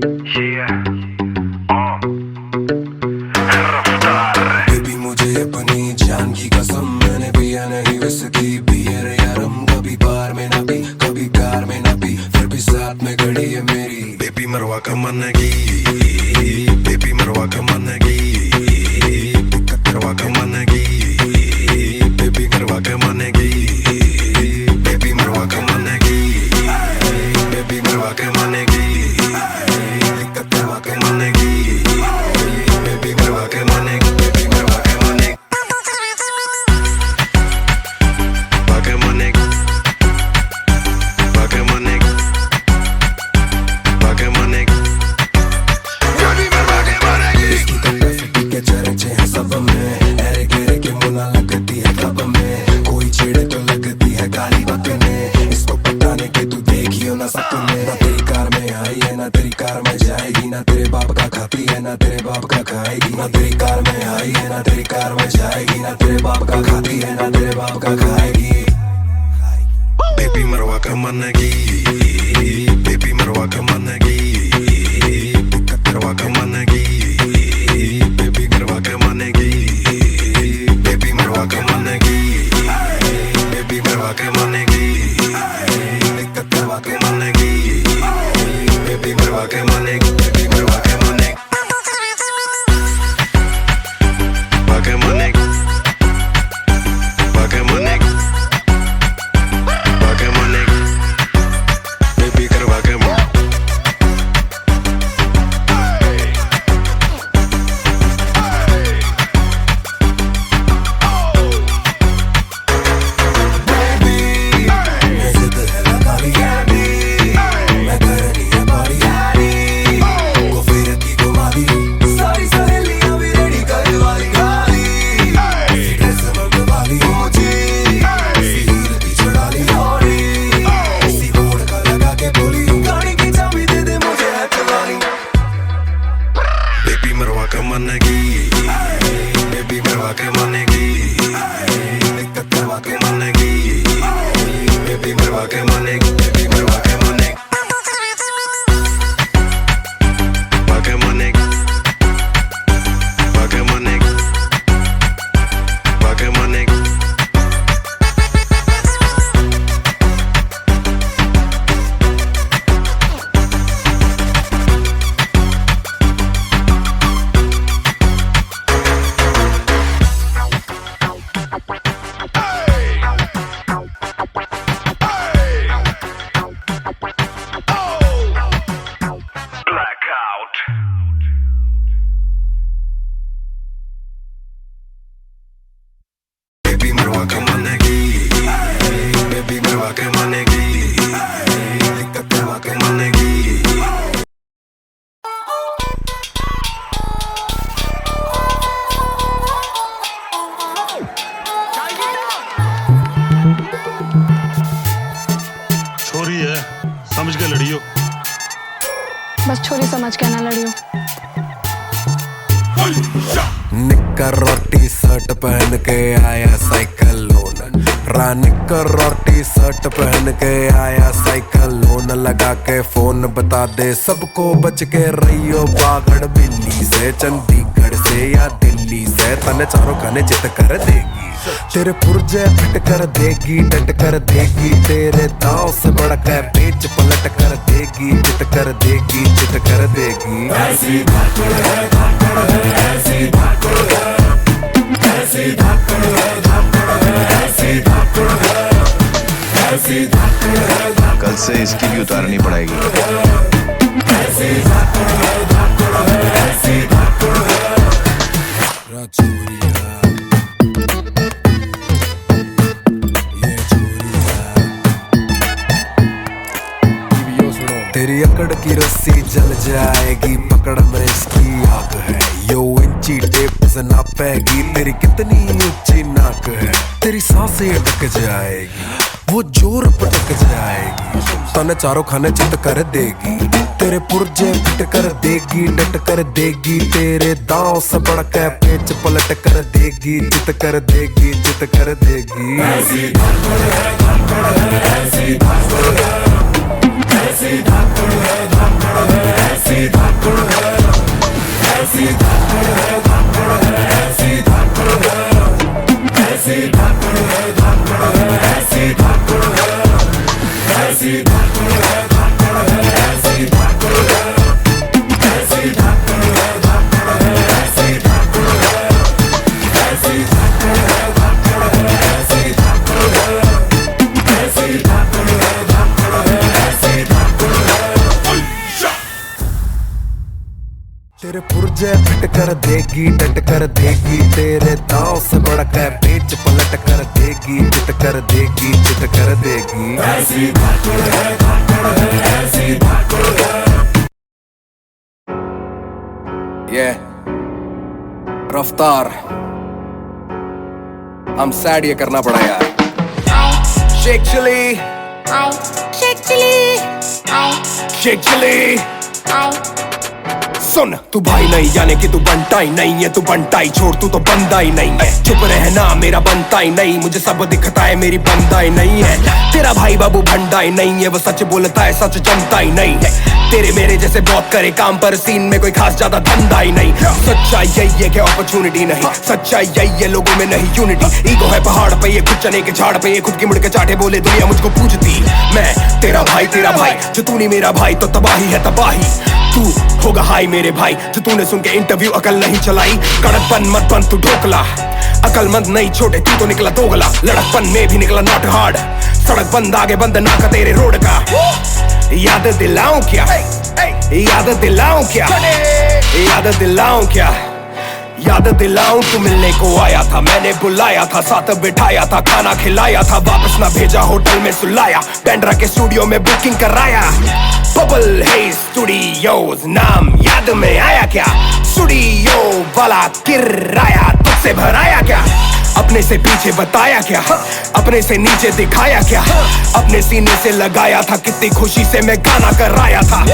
Baby मुझे अपनी जान की कसम, मैंने पिया नहीं विस्की बियर या रम, कभी बार में ना पी कभी कार में ना पी, फिर भी साथ में खड़ी है मेरी बेबी मरवा का मन की, बेबी मरवा का मन की, करवा का मन की, बेबी मरवा का मन की, बेबी मरवा का मन की, बेबी मरवा का मन की, करवा का मन की, बेबी मरवा का मन की, बेबी मरवा का मन की, बाका मन की, बाका मन की, बाका मन की, बेबी मरवा का मन की। इसकी कैपेसिटी के चर्चे हैं सब में, ऐरे गहरे के मुला लगती है कब में, कोई छेड़े तो लगती है गाली बकने, इसको पटाने के तू देखियो ना सपने, ना तेरी कार में आई है ना तेरी कार में जाएगी, ना तेरे बाप का खाती है ना तेरे बाप का खाएगी, ना तेरी कार में आई है ना तेरी कार में जाएगी, ना तेरे बाप का खाती है ना तेरे बाप का खाएगी। बेबी मरवा का मन की, बेबी मरवा का मन की, करवा का मन की, बेबी मरवा का मन की, बेबी मरवा का मन की, बेबी मरवा का मन की, करवा का मन की, बेबी मरवा का मन की, बेबी मरवा का मन की, बाका मन की, बाका मन की, बाका मन की, बेबी करवा का मन। बेबी मरवा का मन की, बेबी मरवा के मन की, करवा के मन की, बेबी मरवा के मन की, बेबी मरवा के मन की, बाका मन की, बाका मन की, बाका मन की। बेबी मरवा का मन की, बेबी मरवा के मन की, करवा के मन की। छोरी है, समझ के लड़ियो। बस छोरी समझ के ना लड़ियो। निक्कर और टी शर्ट पहन के आया साइकिल लोन, निक्कर और टी शर्ट पहन के आया साइकिल लोन, लगा के फोन बता दे सबको बच के रहियो बागड़ बिल्ली से, चंडीगढ़ से या दिल्ली से, तने चारों खाने चित कर देगी, तेरे पुर्जे फिट कर देगी, डट कर देगी, तेरे दांव से बढ़कर पेच पलट कर देगी, चित कर देगी, चित कर देगी। ऐसी धाकड़ है, धाकड़ है, ऐसी धाकड़ है, ऐसी धाकड़ है, धाकड़ है, ऐसी धाकड़ है, ऐसी धाकड़ है। कल से इसकी भी उतारनी पड़ेगी। ऐसी धाकड़ है, धाकड़ है, ऐसी धाकड़ है। राजौरिया तेरी अकड़ की रस्सी जल जाएगी, पकड़ में इसकी आग है, यो इंची टेप से नापेगी, तेरी कितनी ऊंची नाक है, तेरी सांसें अटक जाएगी, वो जोर पटक जाएगी, तने चारों खाने चित कर देगी, तेरे पुर्जे फिट कर देगी, डट कर देगी, तेरे दांव से बढ़कर पेच पलट कर देगी, चित कर देगी, चित कर देगी। ऐसी धाकड़ है, धाकड़ है, ऐसी धाकड़ है, ऐसी धाकड़ है, धाकड़ है, ऐसी तेरे पुर्जे फिट कर देगी, डट कर देगी, तेरे दांव से बढ़कर पेच पलट कर देगी, चित कर देगी, चित कर देगी। ऐसी धाकड़ है, धाकड़ है, ऐसी धाकड़ है। ये रफ्तार हम सैड ये करना पड़ा यार। Shake chilli, shake chilli, shake chilli. सुन तू भाई नहीं यानी कि तू बनता ही नहीं है, तू बनता ही छोड़, तू तो बंदा ही नहीं है। चुप रहना मेरा बनता ही नहीं, मुझे सब दिखता है मेरी बंदा ही नहीं है। तेरा भाई बाबू भंडा ही नहीं है, वो सच बोलता है सच जमता ही नहीं है। तेरे मेरे जैसे बहुत करे काम पर सीन में कोई खास ज्यादा धंधा ही नहीं। सच्चाई यही है कि अपॉर्चुनिटी नहीं, सच्चाई यही है लोगों में नहीं यूनिटी। ईगो है पहाड़ पे, ये खुद चने के झाड़ पे, ये खुद की मुड़ के चाटे बोले दुनिया मुझको पूछती। मैं तेरा भाई जो तू नहीं मेरा भाई तो तबाही है तबाही। तू होगा हाई मेरे भाई जो तूने सुन के इंटरव्यू अकल नहीं चलाई। कड़कपन मत बन तू ढोकला, अकलमंद नहीं छोटे तू तो निकला दोगला। लड़कपन में भी निकला नॉट हार्ड, सड़क बंद आगे बंद ना का तेरे रोड का। याद दिलाऊं क्या, याद दिलाऊं क्या, याद दिलाऊं क्या, याद दिलाऊं तू मिलने को आया था, मैंने बुलाया था, साथ बिठाया था, खाना खिलाया था, वापस ना भेजा होटल में सुलाया, पेंड्रा के स्टूडियो में बुकिंग कराया। बबल है स्टूडियोज नाम याद में आया क्या, स्टूडियो वाला किराया तुझसे भराया क्या, अपने से पीछे बताया क्या, अपने से नीचे दिखाया क्या, अपने सीने से लगाया था, कितनी खुशी से मैं गाना कराया था।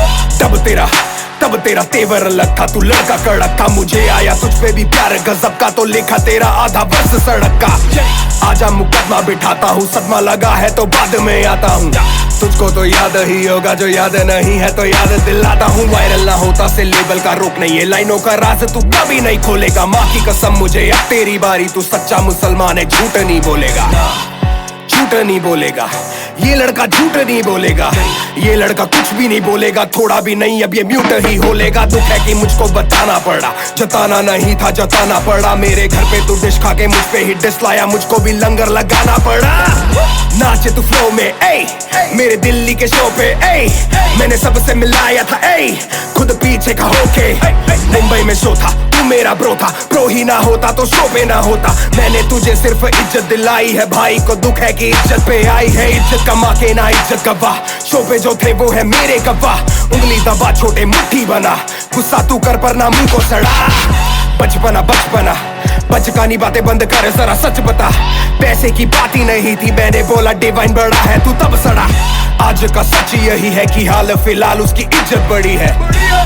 तब तेरा तेवर अलग था, तू लड़का कड़क था, मुझे आया तुझ पे भी प्यार गजब का, तो लिखा तेरा आधा वर्ष सड़क का। आजा मुकदमा बिठाता हूँ, सदमा लगा है तो बाद में आता हूँ। तुझको तो याद ही होगा, जो याद नहीं है तो याद दिलाता हूँ। वायरल ना होता से लेबल का रोक नहीं है, लाइनों का राज तू कभी नहीं खोलेगा। माँ की कसम मुझे अब तेरी बारी, तू सच्चा मुसलमान है, झूठ नहीं बोलेगा, झूठ नहीं बोलेगा। ये लड़का झूठ नहीं बोलेगा, ये लड़का कुछ भी नहीं बोलेगा, थोड़ा भी नहीं, अब ये म्यूट ही होलेगा। दुख है कि मुझको बताना पड़ा, जताना नहीं था जताना पड़ा। मेरे घर पे तू डिश खा के मुझ पे ही डिश लाया, मुझको भी लंगर लगाना पड़ा। नाचे तू फ्लो में ए, मेरे दिल्ली के शो पे ए, मैंने सबसे मिलाया था ए, खुद पीछे का होके। मुंबई में शो था, तू मेरा ब्रो था, प्रो ही ना होता तो शो पे ना होता। मैंने तुझे सिर्फ इज्जत दिलाई है, भाई को दुख है कि इज्जत पे आई है। इज्जत कमा के ना इज्जत गवा, शो पे जो थे वो है मेरे गवाह। उंगली दबा छोटे मुट्ठी बना, गुस्सा तू कर पर ना मुंह को सड़ा। बचपना बचकानी बातें बंद कर, जरा सच बता। पैसे की बात ही नहीं थी, मैंने बोला डिवाइन बड़ा है, तू तब सड़ा। आज का सच यही है कि हाल फिलहाल उसकी इज्जत बड़ी है।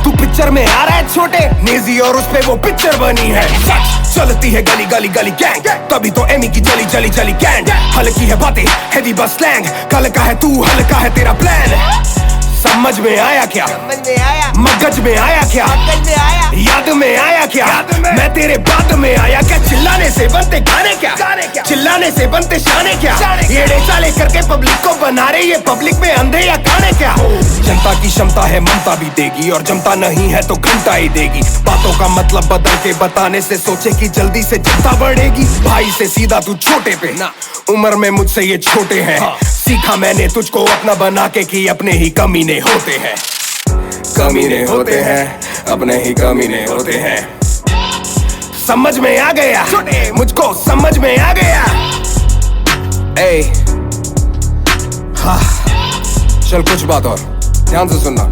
तू पिक्चर में आ रहा है छोटे नेजी और उस पे वो पिक्चर बनी है। सच चलती है गली गली गली गैंग, तभी तो एमी की जली जली जली गैंग। हल्की है बातें हैवी बस स्लैंग, कल का है तू हल्का है तेरा प्लान। समझ में आया क्या, समझ में आया, मगज में आया क्या, मगज में आया, याद में आया क्या, मैं तेरे बाद में आया क्या। चिल्लाने से बनते गाने क्या, चिल्लाने से बनते शाने क्या। येड़े चाले करके पब्लिक को बना रहे, ये पब्लिक में अंधे या काने क्या। जनता की क्षमता है ममता भी देगी, और जमता नहीं है तो घंटा ही देगी। बातों का मतलब बदल के बताने से सोचे कि जल्दी से जनता बढ़ेगी। भाई से सीधा तू छोटे पे ना, उम्र में मुझसे ये छोटे हैं। सीखा मैंने तुझको अपना बना के कि अपने ही कमीने होते हैं, कमीने होते हैं, अपने ही कमीने होते हैं। समझ में आ गया मुझको, समझ में आ गया। ए हाँ चल कुछ बात और ध्यान से सुनना।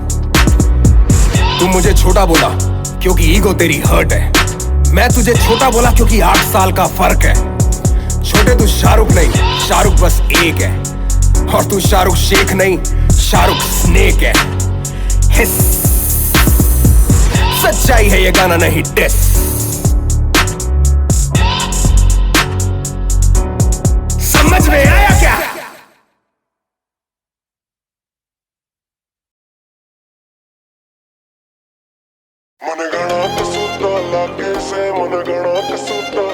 तू मुझे छोटा बोला क्योंकि ईगो तेरी हर्ट है, मैं तुझे छोटा बोला क्योंकि 8 साल का फर्क है। छोटे तू शाहरुख नहीं, शाहरुख बस एक है, और तू शाहरुख शेख नहीं, शाहरुख स्नेक है। हिस सच्चाई है ये गाना नहीं डिस। समझ में आया क्या? मनगणा कसूता लागे से, मनगणा कसूता,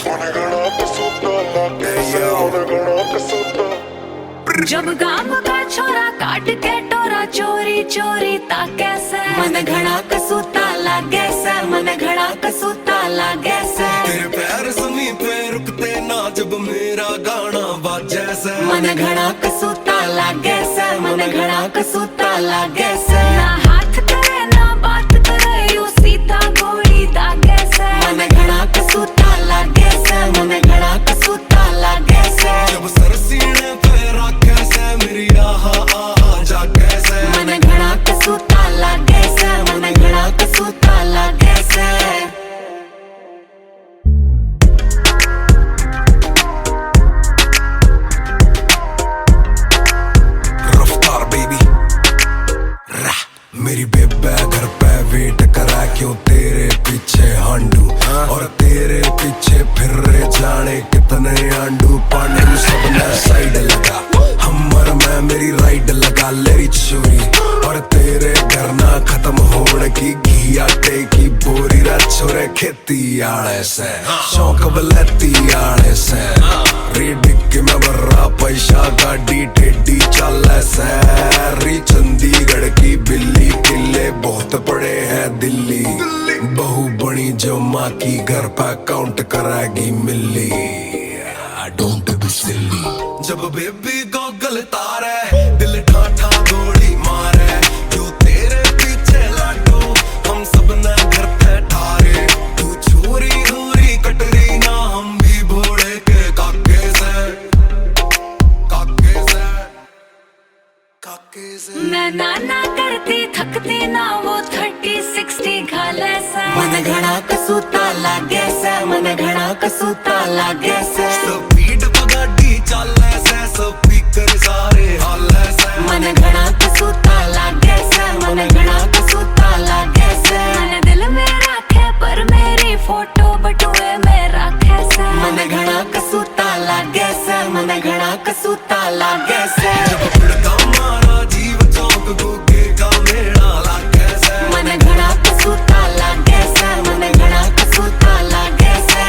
मनगणा कसूता लागे से, मनगणा कसूता। जब गांव का छोरा काट के टोरा चोरी चोरी ताके से, मन घड़ा कसूता लागे से, मन घड़ा कसूता लागे से। तेरे पैर ज़मीं पे रुकते ना जब मेरा गाना बाजे से, मन घड़ा कसूता लागे से, मन घड़ा कसूता लागे से। ना हाथ करे ना बात करे, यूं बेबे घर पे वेट करा क्यों तेरे पीछे हांडू और तेरे पीछे फिर जाने कितने आंडू पांडू सबने साइड लगा हमर में मेरी राइड लगा लेरी चोरी और तेरे घर ना खत्म होने की घी आटे की बोरी रा छोरे खेती आले से शौक बलेती आले से रिडिक में बर्रा पैसा गाड़ी टेढ़ी चले से री चंडीगढ़ की बिल्ली किले बहुत बड़े हैं दिल्ली बहू बनी जो माँ की घर पे काउंट कराएगी मिली डोंट बी सिली जब बेबी गॉगल तारे दिल ठाठा गोली मारे जो तेरे पीछे लाडो हम सब न घर पे ठारे तू छोरी होरी कटरी ना हम भी भोड़े के काके से मैं नाना करती थकती ना वो 30-60 घाले से मन घड़ा कसूता लागे से मन घड़ा कसूता लागे से स्पीड पगाड़ी चले से स्पीकर सारे हाले से मन घड़ा कसूता लागे से मन घड़ा कसूता लागे से मन दिल में राखे पर मेरी फोटो बटुए में राखे से मन घड़ा कसूता लागे से मन घड़ा कसूता लागे से मन घड़ा कसूता लागे से मन घड़ा कसूता लागे से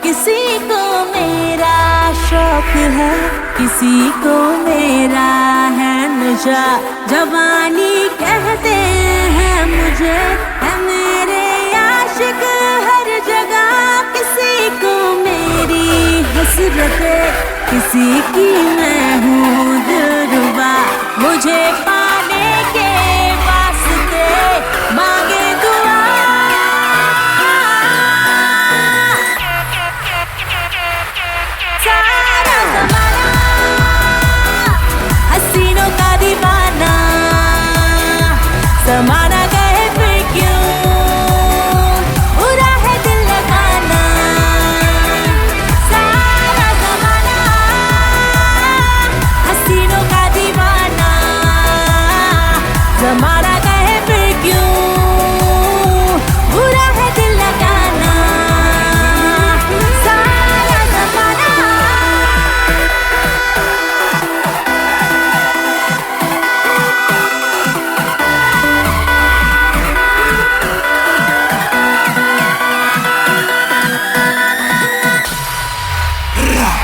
किसी को मेरा शौक है किसी को मेरा है नशा जवानी कहते हैं मुझे है मेरे आशिक हर जगह किसी को मेरी हसरत किसी की मैं हूँ दिलरुबा मुझे पाने के वास्ते मांगे दुआ सारा ज़माना हसीनों का दीवाना ज़माना कहे फिर क्यों बुरा है दिल लगाना सारा ज़माना हसीनों का दीवाना ज़माना कहे फिर क्यों बुरा है दिल लगाना सारा ज़माना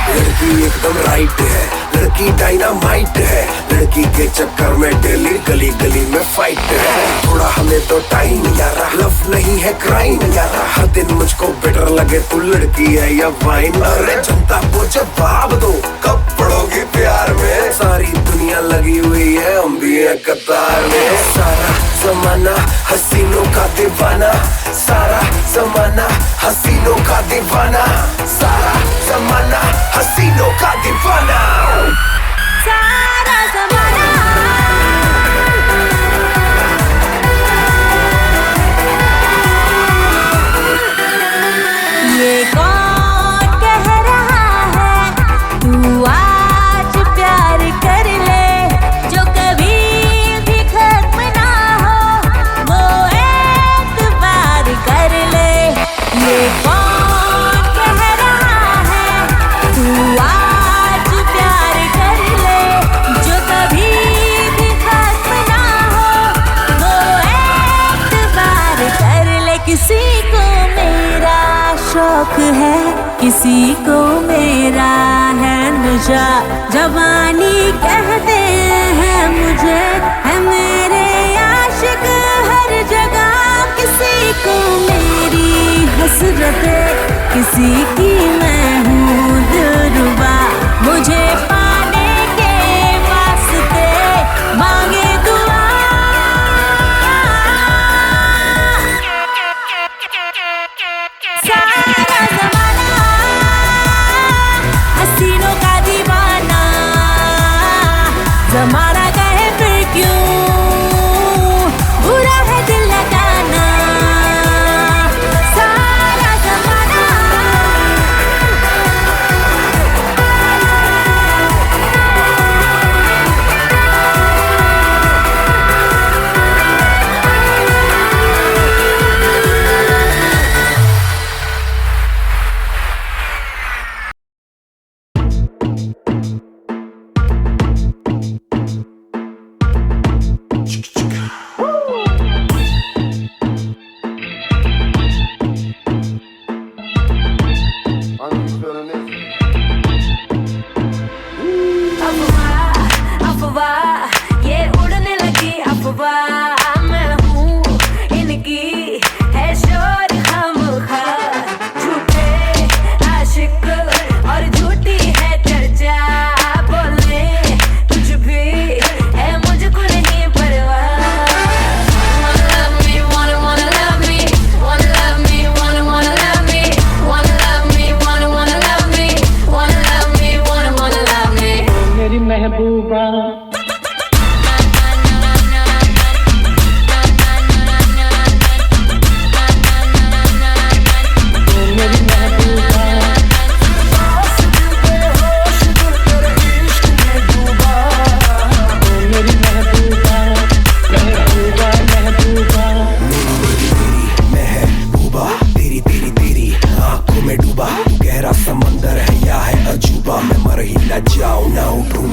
लड़की एकदम राइट है लड़की डायनामाइट है लड़की के चक्कर में डेली गली गली में फाइट है थोड़ा हमें तो टाइम यारा लव नहीं है क्राइम यारा हर दिन मुझको बेटर लगे तू लड़की है या वाइन अरे जनता को जवाब दो कब पड़ोगी प्यार में सारी दुनिया लगी हुई है हम भी हैं कतार में सारा ज़माना हसीनों का दीवाना सारा ज़माना हसीनों का दीवाना सारा ज़माना हसीनों का दीवाना सारा ज़माना ये कौन कह रहा है तू आज प्यार कर ले जो कभी भी खत्म ना हो वो एतबार कर ले ये कौन कह रहा है तू आज प्यार कर ले जो कभी भी खत्म ना हो वो एतबार कर ले किसी को मेरा शौक है किसी को मेरा है नशा जवानी कहते हैं मुझे है मेरे आशिक हर जगह किसी को मेरी हसरत किसी की मैं हूँ दिलरुबा मुझे पाने के वास्ते मांगे दुआ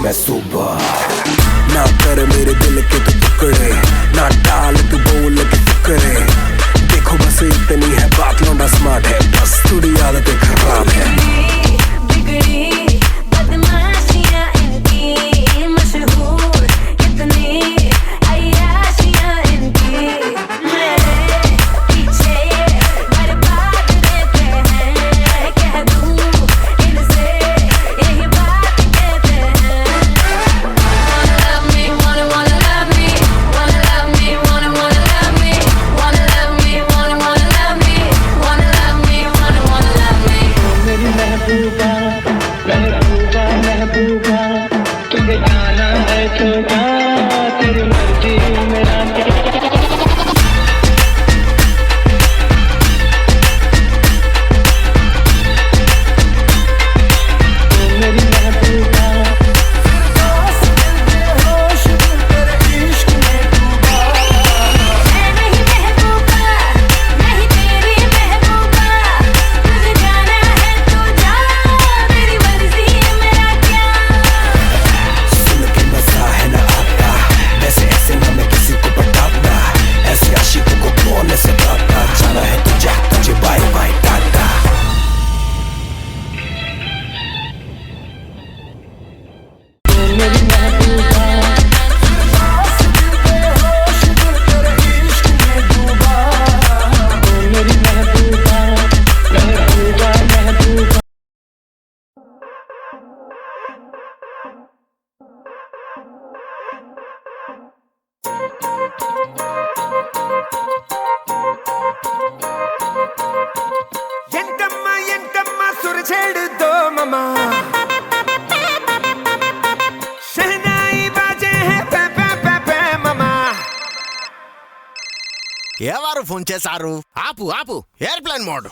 मैं सुबह। ना कर मेरे दिल के तू टुकड़े, ना टाल तू बोल के फुकरे। देखो बस इतनी है बात, लौंडा स्मार्ट है, बस थोड़ी आदतें खराब है। बिगड़ी बदमाशियां इनकी, मशहूर इतनी अय्याशियां इनकी। मेरे पीछे बर्बाद रहते हैं, कह दूं इनसे यही बात कहते हैं। Wanna love me, wanna love me, wanna love me, wanna love me, wanna love me, wanna love me, wanna love me, wanna love me। मेरी महबूबा महबूबा महबूबा, तुझे जाना है तो जा, तेरी मर्जी मेरा मेरी महबूबा। मैं नहीं महबूबा, नहीं तेरी महबूबा, तुझे जाना है तो जा, मेरी मर्जी मेरा क्या। सुन के मजा है ना आता, वैसे ऐसे ना मैं किसी को बताता, ऐसे आशिकों को कौन ऐसे पाता। जाना है तो जा, तुझे बाय बाय टाटा। मेरी महबूबा। मेरी महबूबा महबूबा महबूबा। ఎంటమ్మ సురచేడు దో మమా, शहनाई बाजे है पे पे पे पे ममा। ఎవరు ఫోన్ చేశారు? ఆపు ఆపు, ఎయిర్ప్లేన్ మోడ్.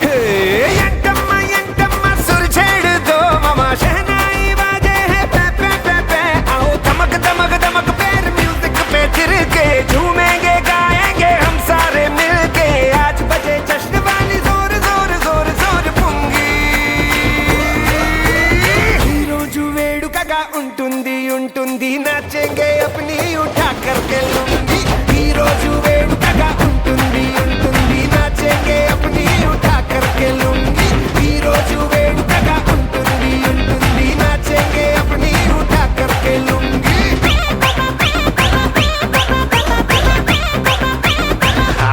ఎంటమ్మ సురచేడు దో మమా, शहनाई बाजे है पे पे पे पे। आओ धमक धमक धमक पैर म्यूजिक पे थिरके, झूमेंगे गाएंगे हम सारे मिलके। आज बजे जश्न वाली जोर जोर जोर जोर पुंगी। ఈ రోజు వేడుకగా ఉంటుంది ఉంటుంది, నాచేంగే अपनी उठा करके लूंगी। ఈ రోజు వేడుకగా ఉంటుంది ఉంటుంది, నాచేంగే अपनी उठा करके लूंगी। ఈ రోజు వేడుకగా ఉంటుంది ఉంటుంది, నాచేంगे अपनी उठा करके लूंगी।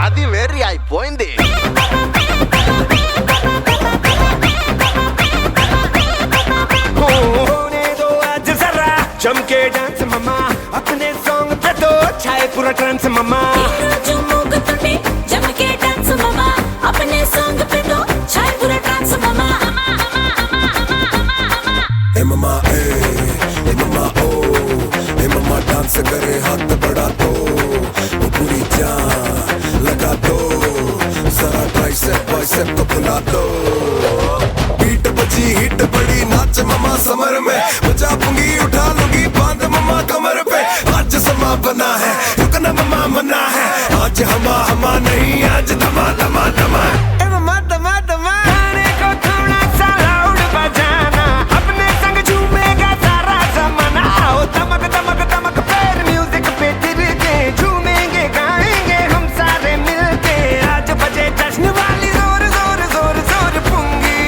అది వెర్రి అయిపోయింది. होने दो आज जरा चमके डांस ममा, अपने सॉन्ग पे तो छाए पूरा ट्रांस ममा। जो मूग तोटे जम के डांस मामा, अपने सॉन्ग पे तो छाए पूरा डांस मामा। ए ममा ए ममा डांस करे हाथ बढ़ा दो, वो पूरी जान लगा दो, जरा ट्राइसेप बाइसेप को बुला दो। बीट बजी हिट बड़ी नाच ममा समर में, बजा पूंगी उठा लूंगी बांध ममा कमर पे। आज समा बना है, रुकना ममा मना है, आज हमा नहीं, आज धमा धमा धमा। ए ममा धमा धमा, गाने को थोड़ा सा लाउड बजाना, अपने संग झूमेगा सारा जमाना। आओ धमक धमक धमक पैर म्यूजिक पे तिरके, झूमेंगे गाएंगे हम सारे मिलके। आज बजे जश्न वाली जोर जोर जोर जोर पुंगी।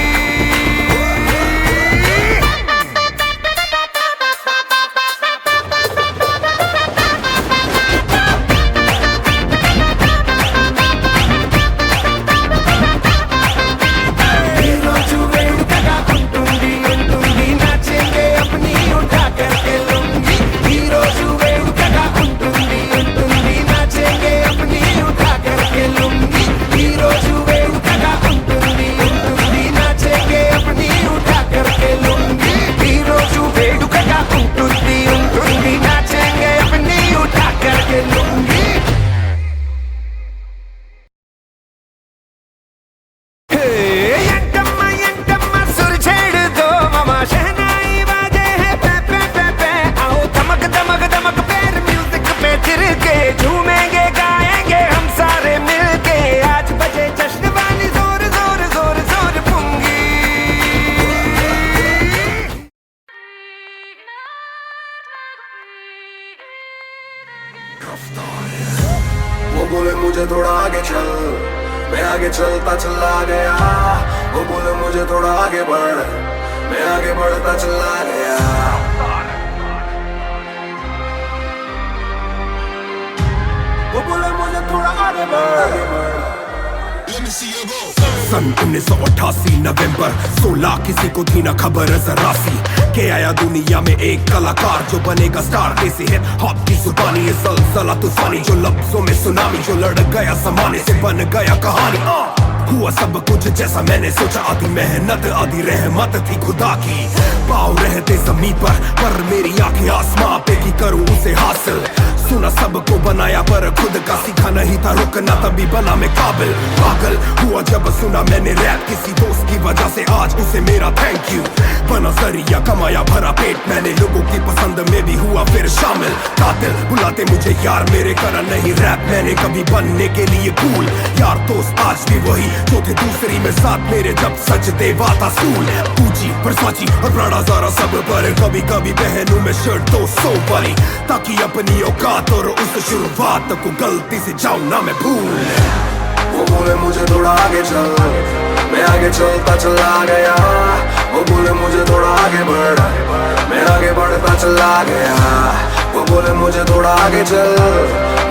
आगे चलता चला गया, वो बोले मुझे थोड़ा आगे बढ़, मैं आगे बढ़ता चला गया। वो बोले मुझे थोड़ा आगे बढ़। सन 1988 नवंबर 16 किसी को थी ना खबर जरा सी के आया दुनिया में एक कलाकार जो बनेगा स्टार। कैसे है हॉप की जुबानी, ये सलसला तूफानी जो लफ्जों में सुनामी, जो लड़ गया जमाने से बन गया कहानी। हुआ सब कुछ जैसा मैंने सोचा, आधी मेहनत आधी रहमत थी खुदा की। पाँव रहते जमीन पर मेरी आंखें आसमां पे की करूं उसे हासिल। सुना सबको बनाया पर खुद का सीखा नहीं था रुकना, तभी बना मैं काबिल। पागल हुआ जब सुना मैंने रैप किसी दोस्त की वजह से, आज उसे मेरा थैंक यू। बना जरिया कमाया भरा पेट, मैंने लोगों की पसंद में भी हुआ फिर शामिल। कातिल बुलाते मुझे यार मेरे करा नहीं रैप मैंने कभी बनने के लिए कूल। यार दोस्त आज भी वही जो थे दूसरी में साथ मेरे, जब सच देवा था सूल। पूजी वर्साची और प्राड़ा ज़ारा सब पर कभी कभी पहनूं मैं शर्ट 200 वाली, ताकि अपनी औकात और उस शुरुआत को गलती से जाऊं ना मैं भूल। वो बोले मुझे थोड़ा आगे चल, मैं आगे चलता चला गया। वो बोले मुझे थोड़ा आगे बढ़, मैं आगे बढ़ता चला गया। वो बोले मुझे थोड़ा आगे चल,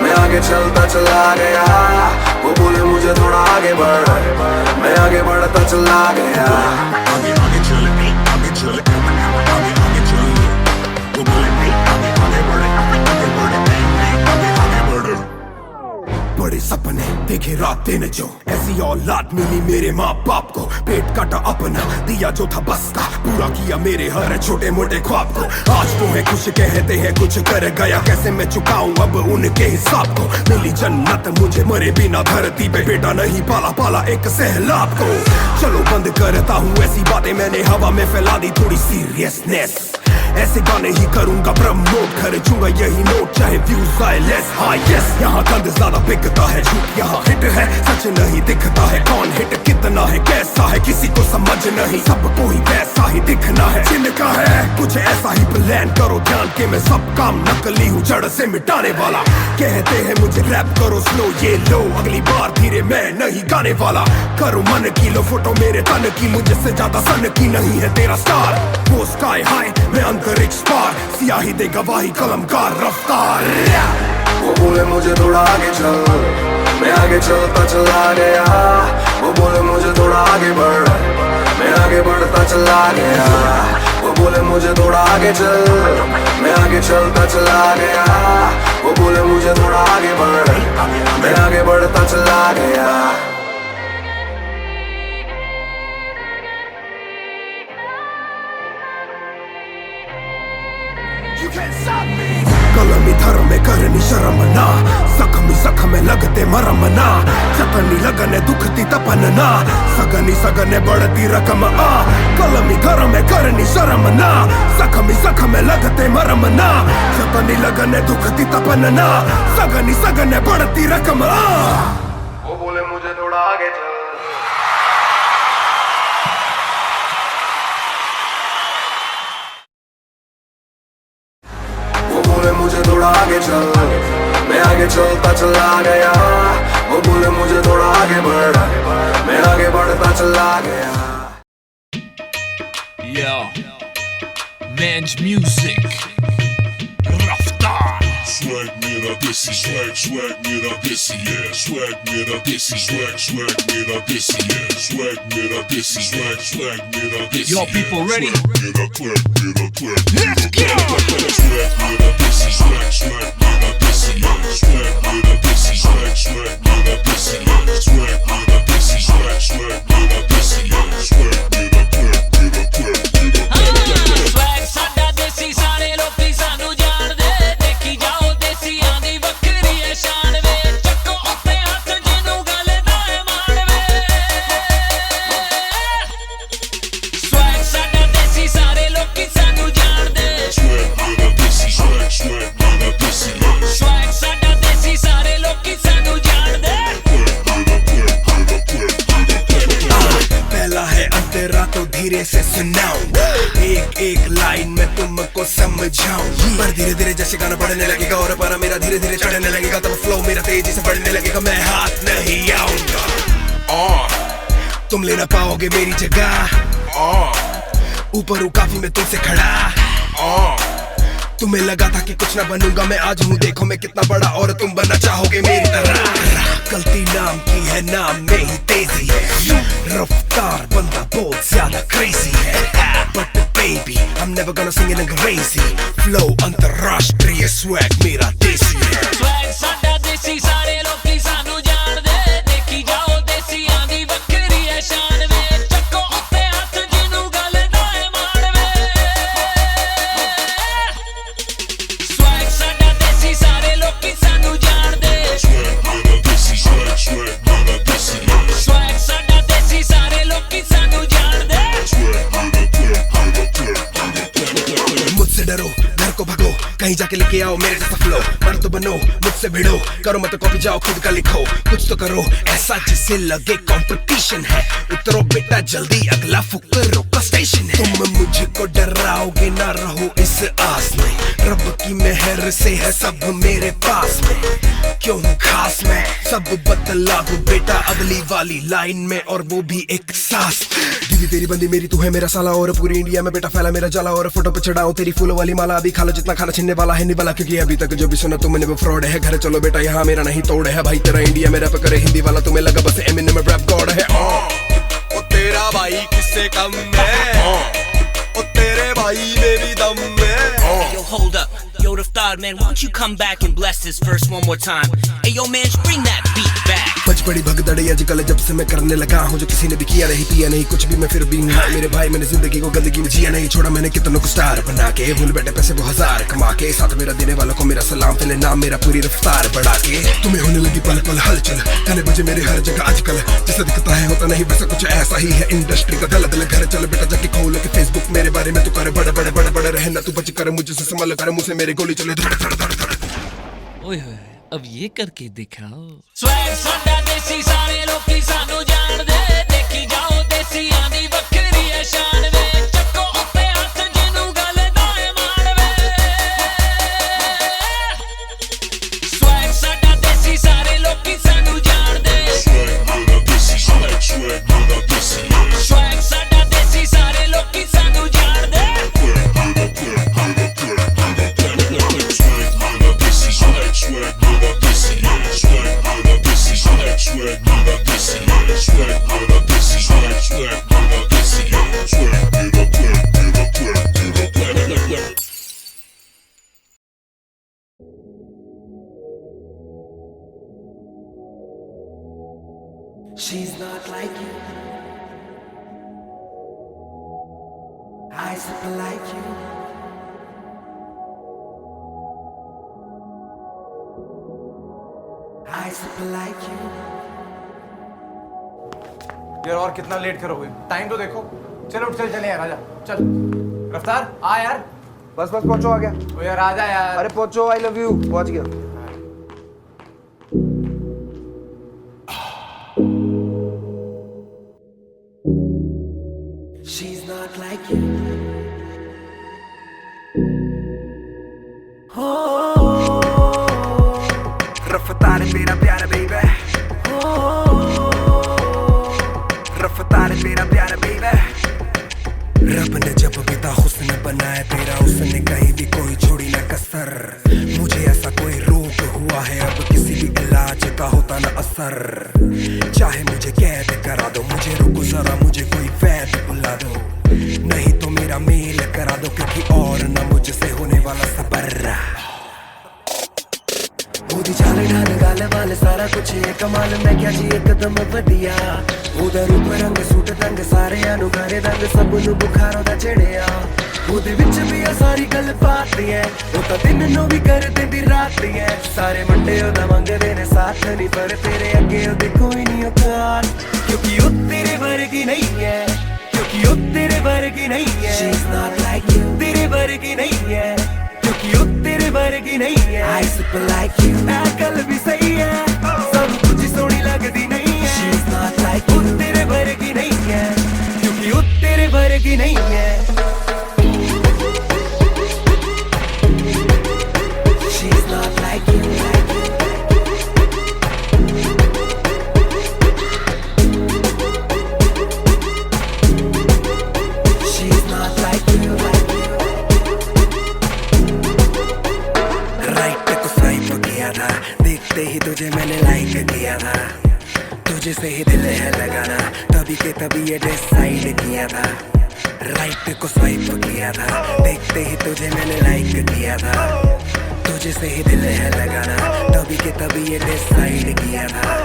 मैं आगे चलता चला गया। वो बोले मुझे थोड़ा आगे बढ़, मैं आगे बढ़ता चला गया। आगे आगे चल, आगे चल, आगे आगे चल। वो बोले आगे आगे बढ़े, आगे बढ़े, आगे बढ़े। बड़े सपने देखे रात दिन जो, ऐसी औलाद मिली मेरे माँ बाप को। पेट काटा अपना दिया जो था बस का, पूरा किया मेरे हर छोटे मोटे ख्वाब को। आज तो है कुछ कहते हैं कुछ कर गया, कैसे मैं चुकाऊं अब उनके हिसाब को। मिली जन्नत मुझे मरे बिना धरती पे, बेटा नहीं पाला पाला एक सहलाब को। चलो बंद करता हूँ ऐसी बातें, मैंने हवा में फैला दी थोड़ी सीरियसनेस। ऐसे गाने ही करूंगा प्रमोट, खर्चूंगा यही नोट चाहे व्यूज आए लेस। हाँ यस, यहाँ गंद ज्यादा बिकता है, झूठ यहाँ हिट है, सच नहीं दिखता है। कौन हिट कितना है कैसा है किसी को समझ नहीं, सबको ही वैसा ही दिखना है। जिनका है कुछ ऐसा ही प्लान करो ध्यान के, मैं सब काम नकली हूँ जड़ से मिटाने वाला। कहते हैं मुझे रैप करो स्लो, ये लो अगली बार धीरे मैं नहीं गाने वाला। करो मन की लो फोटो मेरे तन की, मुझसे ज्यादा सन की नहीं है तेरा स्टार। वो स्काई हाई मैं अंतरिक्ष पार, सियाही दे गवाही कलमकार रफ्तार। वो बोले मुझे थोड़ा आगे चल, मैं आगे चलता चला गया। वो बोले मुझे थोड़ा आगे बढ़, मैं आगे बढ़ता चला गया। वो बोले मुझे थोड़ा आगे चल, मैं आगे चलता चला गया। वो बोले मुझे थोड़ा आगे बढ़, मैं आगे बढ़ता चला गया। कलमी धर्म में करनी शर्म ना, जख्मी जख्म लगते मरम ना। जतनी लगने दुखती तपन ना, सगनी सगने बढ़ती रकम आ। कलमी धर्म में करनी शर्म ना, जख्मी जख्म लगते मरम ना। जतनी लगने दुखती तपन ना, सगनी सगने बढ़ती रकम आ। वो बोले मुझे थोड़ा आगे चल, मुझे थोड़ा आगे चल, मैं आगे चलता चला गया। वो बोले मुझे थोड़ा आगे बढ़, मैं आगे बढ़ता चला गया। Yo, Mange Music, Raftar. Swag मेरा देसी, swag मेरा देसी है। Swag मेरा देसी, swag मेरा देसी है। Swag मेरा देसी, swag मेरा देसी। Yo, people ready? मेरा clap, मेरा swag मेरा देसी, swag मेरा देसी है। Swag मेरा देसी, swag मेरा देसी है। Swag मेरा देसी, swag मेरा देसी है। Swag मेरा Swag साडा देसी, सारे लोकी सानू जाणदे। देखी जाओ देसियां दी वक्री है शान वे। चक्को उत्ते हत्थ जिन्नू गल ना मान वे। Swag साडा देसी, सारे लोकी सानू जाणदे। Swag मेरा देसी, swag मेरा देसी है। Swag साडा देसी, सारे लोकी सानू जाणदे। पहला है अंतरा तो धीरे से सुनाऊं, एक एक लाइन में तुमको समझाऊं। पर धीरे धीरे जैसे गाना बढ़ने लगेगा और पारा मेरा धीरे धीरे चढ़ने लगेगा, तब फ्लो मेरा तेजी से बढ़ने लगेगा, मैं हाथ नहीं आऊंगा। तुम ले ना पाओगे मेरी जगह। ऊपर हूँ काफी मैं तुमसे खड़ा। तुम्हें लगा था कि कुछ ना बनूंगा, मैं आज हूँ देखो मैं कितना बड़ा, और तुम बनना चाहोगे मेरी तरह। गलती नाम की है, नाम में ही तेजी है, रफ्तार बंदा बहुत ज्यादा क्रेजी है। But baby I'm never gonna sing it अंग्रेजी, flow अंतरराष्ट्रीय, swag मेरा देसी है। स्वैग साडा देसी, सारे लोकी सानू जान दे, देखी जाओ देसियां दी वक्री है शान वे, चक्को उत्ते हाथ जिनू गल नाए मान वे। स्वैग साडा देसी, सारे लोकी सानू जान दे, स्वैग साडा देसी, सारे लोकी सानू जान दे। मुझसे डरो, घर को भगो, कहीं जाके लेके आओ मेरे जैसा फ्लो। मर्द तो बनो, मुझसे भिड़ो, करो मत कॉपी, जाओ खुद का लिखो। कुछ तो करो ऐसा जिससे लगे कंपटीशन है, उतरो बेटा जल्दी, अगला फुकरों का स्टेशन है। तुम मुझको डराओगे ना, रहो इस आस में, रब की मेहर से है सब मेरे पास में। क्यों खास मैं सब बदला दूं बेटा अगली वाली लाइन में, और वो भी एक सांस। दीदी तेरी बंदी मेरी तू है मेरा साला, और पूरी इंडिया में बेटा फैला मेरा जाला, और फोटो पे चढ़ाऊं तेरी फूलों वाली माला। अभी खा लो जितना खाना, छीनने वाला है नहीं वाला, क्योंकि अभी तक जो भी सुना तुमने वो फ्रॉड है। घर चलो बेटा यहाँ मेरा नहीं तोड़ है, भाई तेरा इंडिया में रैप करे हिंदी वाला, तुम्हें लगा बस एमिनेम में रैप गॉड है। ओ तेरा भाई किससे कम है, ओ तेरे भाई में भी दम है। Yo, hold up. Yo, Raftar, man, why don't you come back and bless this verse one more time? Hey, yo, man, bring that beat back. बच बड़ी भगदड़ी आजकल जब से मैं करने लगा हूँ, जो किसी ने भी किया नहीं, पिया नहीं कुछ भी, मैं फिर भी हूँ। मेरे भाई मैंने जिंदगी को गंदगी में जिया नहीं, छोड़ा मैंने कितनों को स्टार बना के, भूल बैठे पैसे वो हजार कमा के, साथ मेरा देने वालों को मेरा सलाम, पहले नाम मेरा पूरी रफ्तार बढ़ा के। तुम्हें होने लगी पल पल हलचल, गाने बजे मेरे हर जगह आजकल, जैसा दिखता है होता नहीं वैसा कुछ ऐसा ही है इंडस्ट्री का दल दल। घर चल बेटा जाके खोल के फेसबुक मेरे बारे में तू करे बड़े बड़े बड़े बड़े रहना, तू बच कर मुझे से संभल कर, मुझसे मेरे गोली चले धड़ धड़ धड़ धड़। ओए होए, अब ये करके दिखाओ। स्वैग साडा देसी, सारे लोकी सानू जान दे, देखी जाओ देसियां दी वक्री है शान वे, चक्को उत्ते हाथ जिनू गल नाए मान वे। स्वैग साडा देसी, सारे लोकी सानू जान दे, स्वैग साडा देसी, सारे लोकी सानू जान दे। She's not like you, I super like you. I super like you. यार और कितना लेट करोगे, टाइम तो देखो। चलो उठ चले यार, आजा चल। रफ्तार आ यार। बस पहुंचो, आ गया। ओ यार आजा यार। अरे पहुंचो, आई लव यू, पहुंच गया। She's not like you. रफ्तार मेरा प्यार बेबी, रफ्तार मेरा प्यार बेबी। रब ने जब बिता हुस्न बनाया तेरा, उसने कहीं भी कोई छोड़ी ना कसर। मुझे ऐसा कोई रोग हुआ है अब, किसी भी इलाज का होता ना असर। चाहे मुझे कैद करा दो, मुझे रुको जरा, मुझे कोई वैद बुला दो, नहीं तो मेरा मेल करा दो, क्योंकि और ना मुझसे होने वाला सबर। मोदी चाल ढाल गाल वाल सारा कुछ है कमाल, मैं क्या जी एकदम बढ़िया। उधर ऊपर रंग सूट दंग सारे अनु घरे दंग, सब नु बुखारों दा चढ़िया। ਉਹਦੇ ਵਿੱਚ ਵੀ ਆ ਸਾਰੀ ਗੱਲ ਬਾਤ ਹੈ, ਉਹ ਤਾਂ ਦਿਨ ਨੂੰ ਵੀ ਕਰ ਦਿੰਦੀ ਰਾਤ ਹੈ। ਸਾਰੇ ਮੁੰਡੇ ਉਹਦਾ ਮੰਗਦੇ ਨੇ ਸਾਥ ਨਹੀਂ, ਪਰ ਤੇਰੇ ਅੱਗੇ ਉਹਦੇ ਕੋਈ ਨਹੀਂ ਔਕਾਤ, ਕਿਉਂਕਿ ਉਹ ਤੇਰੇ ਵਰਗੀ ਨਹੀਂ ਹੈ, ਕਿਉਂਕਿ ਉਹ ਤੇਰੇ ਵਰਗੀ ਨਹੀਂ ਹੈ। She's not like you, ਤੇਰੇ ਵਰਗੀ ਨਹੀਂ ਹੈ, ਕਿਉਂਕਿ ਉਹ ਤੇਰੇ ਵਰਗੀ ਨਹੀਂ ਹੈ। I super like you, ਇਹ ਗੱਲ ਵੀ ਸਹੀ ਹੈ, ਸਭ ਕੁਝ ਸੋਹਣੀ ਲੱਗਦੀ ਨਹੀਂ ਹੈ। She's not like you, ਉਹ ਤੇਰੇ ਵਰਗੀ ਨਹੀਂ ਹੈ, ਕਿਉਂਕਿ ਉਹ ਤੇਰੇ ਵਰਗੀ ਨਹੀਂ ਹੈ। She's not like you, ही दिल है लगाना, तभी के तभी ये डिसाइड किया था, राइट को स्वाइप किया था, देखते ही तुझे मैंने लाइक किया था, तुझे से ही दिल है लगाना, तभी के तभी ये डिसाइड किया था।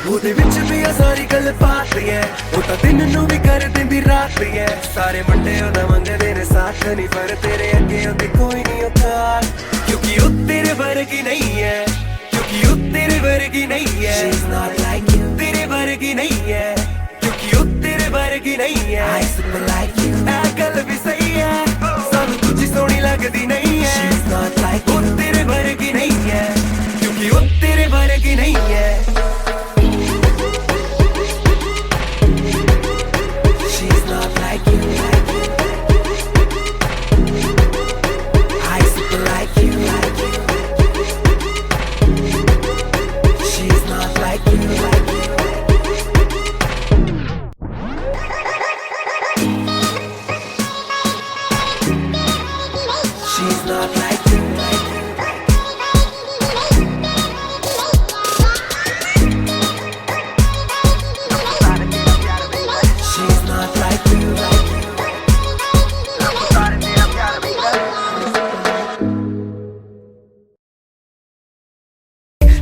ਉਹਦੇ ਵਿੱਚ ਵੀ ਆ ਸਾਰੀ ਗੱਲ ਬਾਤ ਹੈ, ਉਹ ਤਾਂ ਦਿਨ ਨੂੰ ਵੀ ਕਰਦੇ ਵੀ ਰਾਤ ਹੈ, ਸਾਰੇ ਮੁੰਡੇ ਉਹਦਾ ਮੰਗਦੇ ਨੇ ਸਾਥ ਨਹੀਂ, ਪਰ ਤੇਰੇ ਅੱਗੇ ਉਹਦੇ ਕੋਈ ਨਹੀਂ ਔਕਾਤ, ਕਿਉਂਕਿ ਉਹ ਤੇਰੇ ਵਰਗੀ ਨਹੀਂ ਹੈ, ਕਿਉਂਕਿ ਉਹ ਤੇਰੇ ਵਰਗੀ ਨਹੀਂ ਹੈ, she's not like you, ਤੇਰੇ ਵਰਗੀ ਨਹੀਂ ਹੈ, ਕਿਉਂਕਿ ਉਹ ਤੇਰੇ ਵਰਗੀ ਨਹੀਂ ਹੈ, I super like you, ਇਹ ਗੱਲ ਵੀ ਸਹੀ ਹੈ, ਸਾਨੂੰ ਤੁਝੀ ਸੋਹਣੀ ਲੱਗਦੀ ਨਹੀਂ ਹੈ, she's not like you, ਉਹ ਤੇਰੇ ਵਰਗੀ ਨਹੀਂ ਹੈ, ਕਿਉਂਕਿ ਉਹ ਤੇਰੇ ਵਰਗੀ ਨਹੀਂ ਹੈ।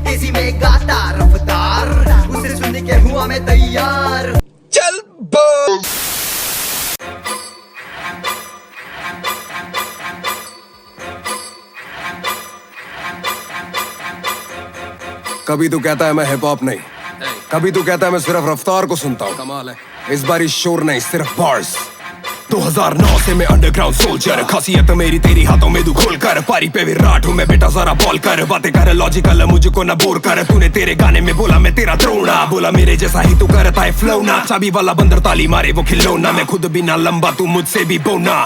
तेजी में गाता रफ्तार, उसे सुनने के हुआ मैं तैयार, चल बस। कभी तू कहता है मैं हिप हॉप नहीं, कभी तू कहता है मैं सिर्फ रफ्तार को सुनता हूँ, कमाल है, इस बार शोर नहीं सिर्फ बार्स। 2009 से मैं अंडरग्राउंड सोल्जर, खासियत मेरी तेरी हाथों में तू खोल कर, पारी पे विराट हूँ मैं बेटा जरा बॉल कर, बातें कर लॉजिकल मुझको न बोर कर, तूने तेरे गाने में बोला मैं तेरा द्रोणा, बोला मेरे जैसा ही तू करता है फ्लो ना, चाबी वाला बंदर ताली मारे वो खिलौना, मैं खुद भी ना लंबा तू मुझसे भी बोना,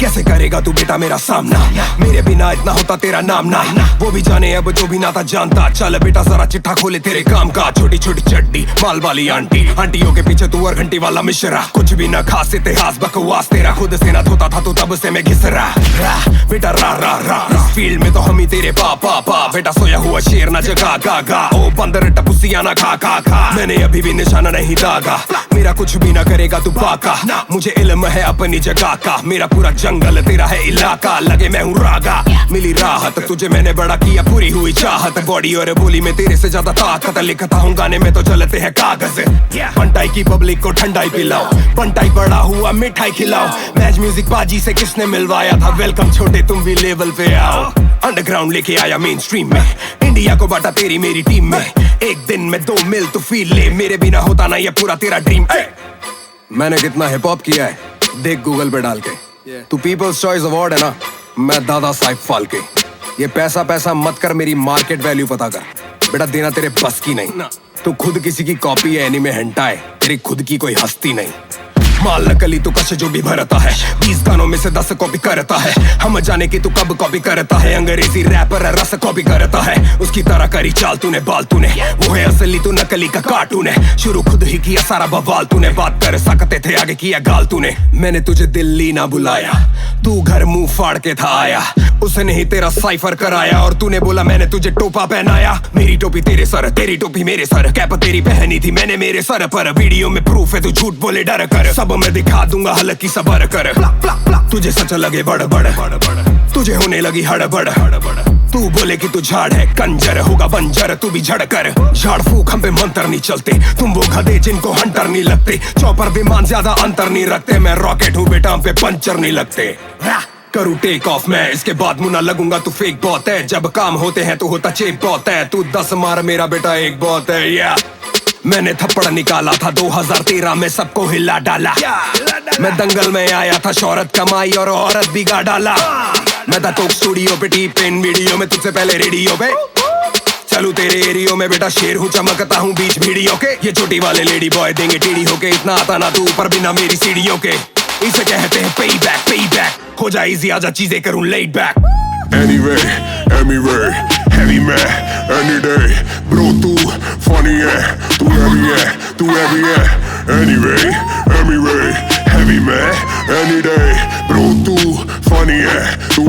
कैसे करेगा तू बेटा मेरा सामना, मेरे बिना इतना होता तेरा नाम ना, वो भी जाने अब जो भी ना था जानता, चल बेटा जरा चिट्ठा खोले तेरे काम का, छोटी छोटी चड्डी माल वाली आंटी, आंटियों के पीछे तू और घंटी वाला मिश्रा, कुछ भी ना खास इतिहास बकवास तेरा, खुद से ना धोता था तो तब से मैं घिस रहा बेटा रा रा रा, इस फील्ड में तो हम ही तेरे पापा पा, बेटा सोया हुआ शेर ना जगा गा गा, ओ बंदर टपुसिया ना खा खा खा, मैंने अभी भी निशाना नहीं दागा, मेरा कुछ भी ना करेगा तू बाका, मुझे इल्म है अपनी जगह का, मेरा पूरा जंगल तेरा है इलाका, लगे मैं हूँ रागा, मिली राहत तुझे मैंने बड़ा किया, पूरी हुई चाहत, बॉडी और बोली में तेरे से ज्यादा ताकत, लिखता हूँ गाने में तो चलते हैं कागज, बंटाई की पब्लिक को ठंडाई पिलाओ, बंटाई बड़ा हुआ मिठाई खिलाओ, मैच म्यूजिक बाजी से किसने मिलवाया था, वेलकम छोटे तुम भी लेवल पे आओ, अंडरग्राउंड लेके आया मेन स्ट्रीम में, इंडिया को बांटा तेरी मेरी टीम में, एक दिन में 2 मिल तू फील ले, मेरे बिना होता ना ये पूरा तेरा ड्रीम। मैंने कितना हिप हॉप किया है देख गूगल पे डाल के, तू पीपल्स चॉइस अवार्ड है ना, मैं दादा साहिब फाल्के, ये पैसा पैसा मत कर, मेरी मार्केट वैल्यू पता कर, बेटा देना तेरे बस की नहीं, तू खुद किसी की कॉपी है, एनीमे हंटा है, तेरी खुद की कोई हस्ती नहीं, माल नकली तो कश जो भी भरता है, 20 गानों में से 10 कॉपी करता है, हम जाने की तू कब कॉपी करता है, अंग्रेजी रैपर रस कॉपी करता है, उसकी तरह करी चाल तूने बाल तूने, वो है असली तू नकली का कार्टून है, शुरू खुद ही किया सारा बवाल तूने, बात कर सकते थे आगे किया गाल तूने, मैंने तुझे दिल्ली ना बुलाया, तू घर मुंह फाड़ के था आया, उसने ही तेरा साइफर कराया, और तूने बोला मैंने तुझे टोपा पहनाया, मेरी टोपी तेरे सर तेरी टोपी मेरे सर, कैप तेरी पहनी थी मैंने मेरे सर पर, वीडियो में प्रूफ है तू झूठ बोले डर कर, सब मैं दिखा दूंगा हल्की सबर कर, तुझे सच लगे बड़ बड़, तुझे होने लगी हड़बड़, तू बोले कि तू झाड़ है कंजर, होगा बंजर तू भी झड़ कर, झाड़ फूक हम पे मंत्र नहीं चलते, तुम वो गधे जिनको हंटर नहीं लगते, चौपर विमान ज्यादा अंतर नहीं रखते, मैं रॉकेट हूँ बेटा हम पे पंचर नहीं लगते, करूँ टेक ऑफ मैं इसके बाद मुन्ना लगूंगा तू फेक बहुत है, जब काम होते हैं तो होता चेक बहुत है, तू 10 मार मेरा बेटा एक बहुत है, या मैंने थप्पड़ निकाला था 2013 में सबको हिला डाला, मैं दंगल में आया था शोहरत कमाई और औरत बिगा डाला, मैं था तो स्टूडियो पे टीप इन वीडियो में तुझसे पहले रेडियो पे, चलू तेरे एरियो में बेटा शेर हूँ चमकता हूँ बीच वीडियो के, ये छोटी वाले लेडी बॉय देंगे टीडी होके, इतना आता ना तू ऊपर बिना मेरी सीढ़ियों के, इसे कहते हैं पे बैक, हो जाए इजी आजा चीजें करूँ laid back, Anyway, heavy man, any day, bro तू funny है, तू heavy है, anyway, heavy man, any day. Bro तू funny है, तू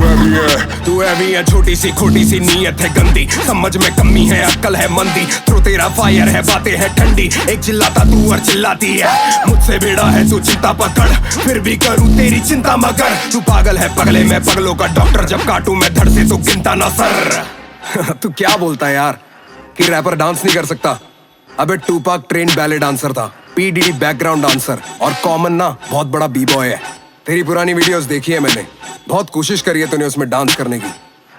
heavy है, छोटी सी खोटी सी नीयत है गंदी, समझ में कमी है अक्ल है मंदी, थ्रो तेरा फायर है बातें है ठंडी, एक चिल्लाता तू और चिल्लाती है, मुझसे बेड़ा है तू चिंता पकड़, फिर भी करूँ तेरी चिंता मगर, तू पागल है पगले मैं पगलों का डॉक्टर, जब काटूं मैं धड़ से तो गिनता ना सर। तू क्या बोलता है यार कि रैपर डांस नहीं कर सकता? अबे टूपाक ट्रेंड बैले डांसर था, पीडीडी बैकग्राउंड डांसर, और कॉमन ना बहुत बड़ा बी बॉय है। तेरी पुरानी वीडियोस देखी है मैंने, बहुत कोशिश करी है तूने उसमें डांस करने की,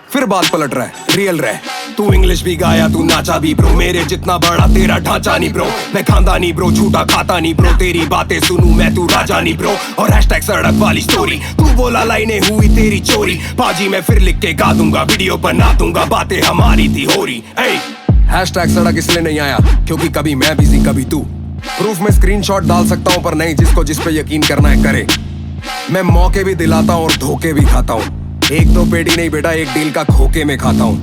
फिर बात पलट रहा है, रियल रहे। तू इंग्लिश भी गाया तू नाचा भी ब्रो, मेरे जितना बड़ा तेरा ढांचा नहीं ब्रो, मैं खानदानी ब्रो झूठा खाता नहीं ब्रो, तेरी बातें सुनूं मैं तू राजा नहीं ब्रो, और हैशटैग सड़क वाली स्टोरी, तू बोला लाइनें हुई तेरी चोरी, बाजी मैं फिर लिख के गा दूंगा, वीडियो बना दूंगा, बातें हमारी थी हो रही। हैशटैग सड़क इसलिए नहीं आया क्योंकि कभी मैं बिजी कभी तू, प्रूफ में स्क्रीनशॉट डाल सकता हूं पर नहीं जिसको जिस पे यकीन करना है करे, मैं मौके भी दिलाता हूं और धोखे भी खाता हूं, एक दो पेटी नहीं बेटा एक डील का खोके में खाता हूं।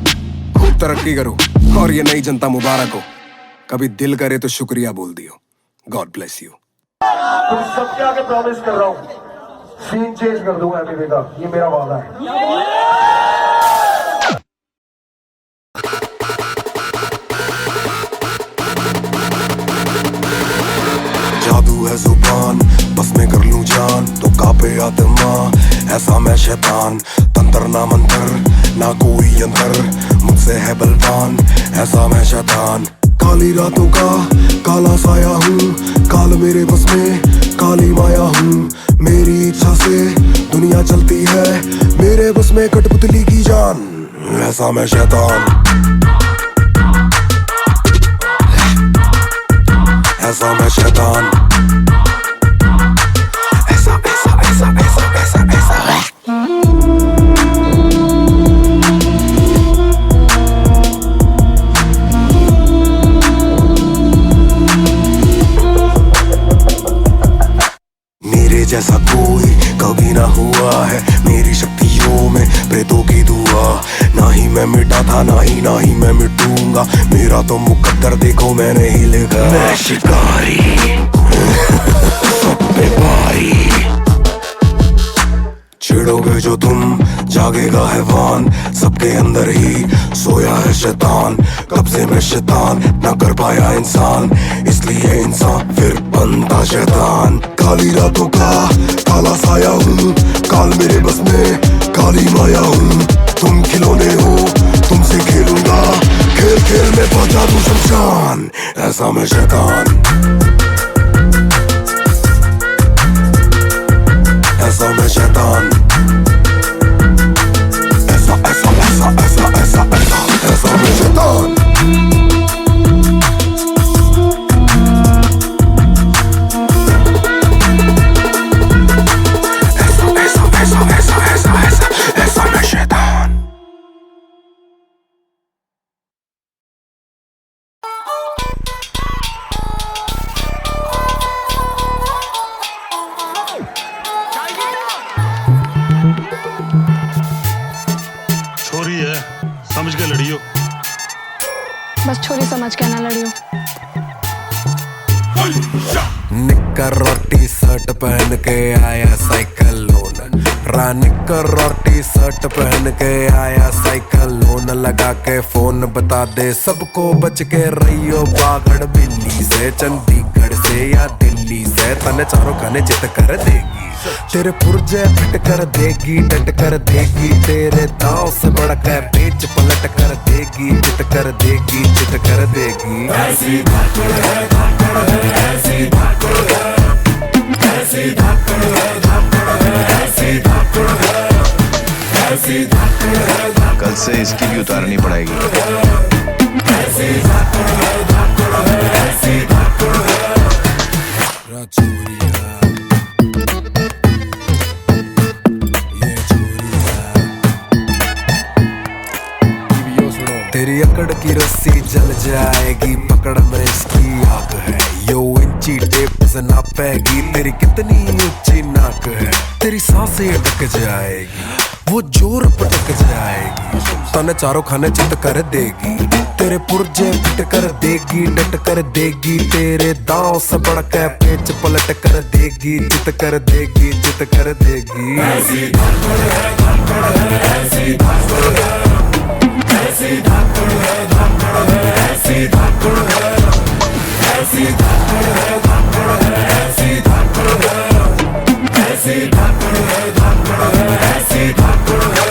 खूब तरक्की करो और ये नई जनता मुबारक हो, कभी दिल करे तो शुक्रिया बोल दियो। God bless you. तुम सबके आगे प्रॉमिस कर रहा हूं सीन चेंज कर दूंगा एमबीबी का, ये मेरा वादा है। जादू है जुबान बस में कर लूं जान तो कापे आत्मा, ऐसा मैं शैतान, तंत्र ना मंत्र ना कोई अंतर, मुझसे है बलवान ऐसा मैं शैतान, काली रातों का काला साया हूँ, काल मेरे बस में काली माया हूँ, मेरी इच्छा से दुनिया चलती है, मेरे बस में कठपुतली की जान, ऐसा मैं शैतान, ऐसा मैं शैतान, ऐसा ऐसा ऐसा ऐसा ऐसा ऐसा मेरे जैसा कोई कभी ना हुआ है, मेरी शक्तियों में प्रेतों की दुआ, ना ही मैं मिटा था ना ही मैं मिटूंगा, मेरा तो मुकद्दर देखो मैंने ही लिखा, मैं शिकारी सब पे भारी, चिढ़ोगे जो तुम जागेगा हैवान, सबके अंदर ही सोया है शैतान, कब से मैं शैतान ना कर पाया इंसान, इसलिए इंसान फिर बनता शैतान, काली रातों का काला साया हूँ, काल मेरे बस में काली माया हूँ, तुम खिलौने हो तुमसे खेलूंगा, खेल खेल में पहुंचा दूं शमशान, ऐसा मैं शैतान, ऐसा मैं शैतान, ऐसा ऐसा ऐसा ऐसा ऐसा ऐसा ऐसा मैं शैतान। छोरी है समझ के लड़ियो, बस छोरी समझ के ना लड़ियो। निक्कर और टी शर्ट पहन के आया साइकिल लोन, निक्कर और टी शर्ट पहन के आया साइकिल लोन, लगा के फोन बता दे सबको बच के रहियो बागड़ बिल्ली से, चंडीगढ़ से या दिल्ली से, तने चारों खाने चित कर देगी, तेरे पुर्जे फिट कर देगी, डट कर देगी, तेरे दांव से बढ़कर पेच पलट कर देगी, चित कर देगी, चित कर देगी, ऐसी धाकड़ है धाकड़ है, ऐसी धाकड़ है, ऐसी धाकड़ है धाकड़ है, ऐसी धाकड़ है, ऐसी धाकड़ है, कल से इसकी भी उतारनी पड़ेगी, ऐसी धाकड़ है धाकड़ है, ऐसी धाकड़ है, राजौरिया तेरी अकड़ की रस्सी जल जाएगी, पकड़ में इसकी आग है, यो इंची टेप से नापेगी, तेरी कितनी ऊंची नाक है, तेरी सांसें अटक जाएगी, वो जोर पटक जाएगी, तने चारों खाने चित कर देगी, तेरे पुर्जे फिट कर देगी, डट कर देगी, तेरे दांव से बढ़कर पेच पलट कर देगी, चित कर देगी, चित कर देगी। ऐसी धाकड़ है, धाकड़ है, ऐसी धाकड़ है, ऐसी धाकड़ है, धाकड़ है, ऐसी धाकड़ है, ऐसी धाकड़ है, धाकड़ है, ऐसी धाकड़ है, ऐसी धाकड़ है, धाकड़ है, ऐसी धाकड़ है,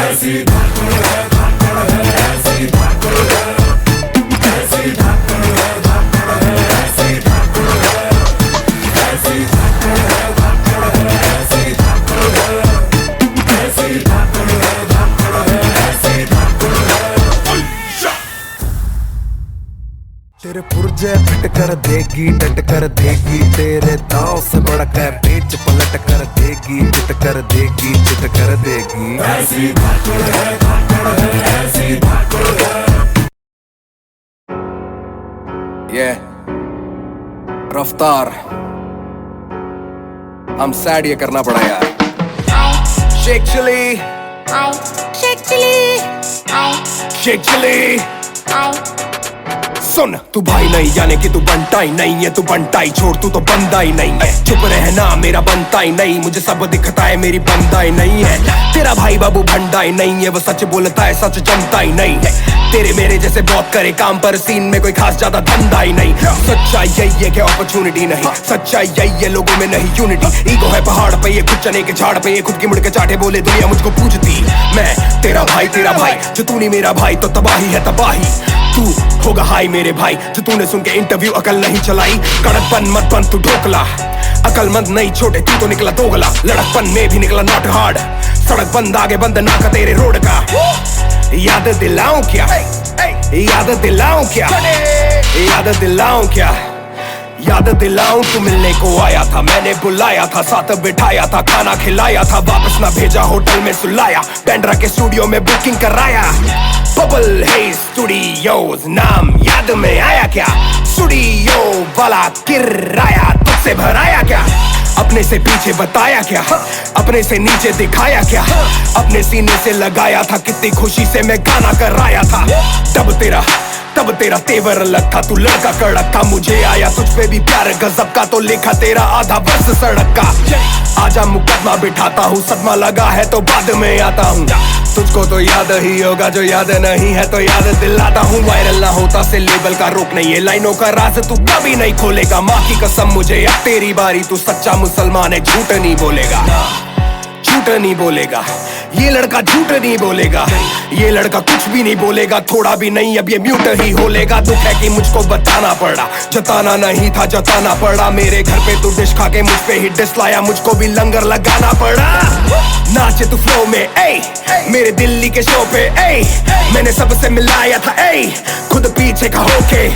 ऐसी धाकड़ है, धाकड़ है, ऐसी धाकड़ है, ऐसी धाकड़ है, धाकड़ है, ऐसी धाकड़ है, ऐसी धाकड़ है, धाकड़ है, ऐसी धाकड़ है, ऐसी धाकड़ है, धाकड़ है, ऐसी धाकड़ है। तेरे पुर्जे फिट कर देगी, डट कर देगी, तेरे दांव से बढ़कर पेच पलट कर देगी, चित कर देगी, चित कर देगी। ऐसी धाकड़ है, धाकड़ है, ऐसी धाकड़ है। ये रफ्तार हम सैड ये करना पड़ा यार। Shake chilli, shake chilli, shake chilli. सुन तू भाई नहीं यानी कि तू बनता ही नहीं है, तू बनता ही छोड़, तू तो बंदा ही नहीं है। चुप रहना मेरा बनता ही नहीं, मुझे सब दिखता है मेरी बंदा ही नहीं है। तेरा भाई बाबू भंडा ही नहीं है, वो सच बोलता है सच जमता ही नहीं है। तेरे मेरे जैसे बहुत करे काम पर सीन में कोई खास ज्यादा धंधा ही नहीं। सच्चाई यही है कि अपॉर्चुनिटी नहीं, सच्चाई यही है लोगों में नहीं यूनिटी। ईगो है पहाड़ पे, ये खुद चने के झाड़ पे, ये खुद की मुड़ के चाटे बोले दुनिया मुझको पूछती। मैं तेरा भाई जो तू नहीं मेरा भाई तो तबाही है तबाही। तू होगा हाई मेरे भाई जो तूने सुन के इंटरव्यू अकल नहीं चलाई। कड़कपन मत बन तू ढोकला, अकलमंद नहीं छोटे तू तो निकला दोगला। लड़कपन में भी निकला नॉट हार्ड, सड़क बंद आगे बंद ना का तेरे रोड का। याद दिलाऊं क्या, याद दिलाऊं क्या, याद दिलाऊं क्या, याद दिलाऊं तू मिलने को आया था, मैंने बुलाया था, साथ बिठाया था, खाना खिलाया था, वापस ना भेजा होटल में सुलाया, पेंड्रा के स्टूडियो में बुकिंग कराया। बबल है स्टूडियोज नाम याद में आया क्या, स्टूडियो वाला किराया तुझसे भराया क्या, अपने से पीछे बताया क्या, अपने से नीचे दिखाया क्या, अपने सीने से लगाया था, कितनी खुशी से मैं गाना कराया था। तब तेरा तेवर अलग था, तू लड़का कड़क था, मुझे आया तुझ पे भी प्यार गजब का, तो लिखा तेरा आधा वर्ष सड़क का। आजा मुकदमा बिठाता हूँ, सदमा लगा है तो बाद में आता हूँ। तुझको तो याद ही होगा, जो याद नहीं है तो याद दिलाता हूँ। वायरल ना होता से लेबल का रोक नहीं है, लाइनों का राज तू कभी नहीं खोलेगा। माँ की कसम मुझे अब तेरी बारी, तू सच्चा मुसलमान है, झूठ नहीं बोलेगा, झूठ नहीं बोलेगा। ये लड़का झूठ नहीं बोलेगा, ये लड़का कुछ भी नहीं बोलेगा, थोड़ा भी नहीं, अब ये म्यूट ही होलेगा। दुख है कि मुझको बताना पड़ा, जताना नहीं था जताना पड़ा। मेरे घर पे तू डिश खा के मुझ पे ही डिश लाया, मुझको भी लंगर लगाना पड़ा। नाचे तू फ्लो में ए, मेरे दिल्ली के शो पे ए, मैंने सबसे मिलाया था ए, खुद पीछे का होके।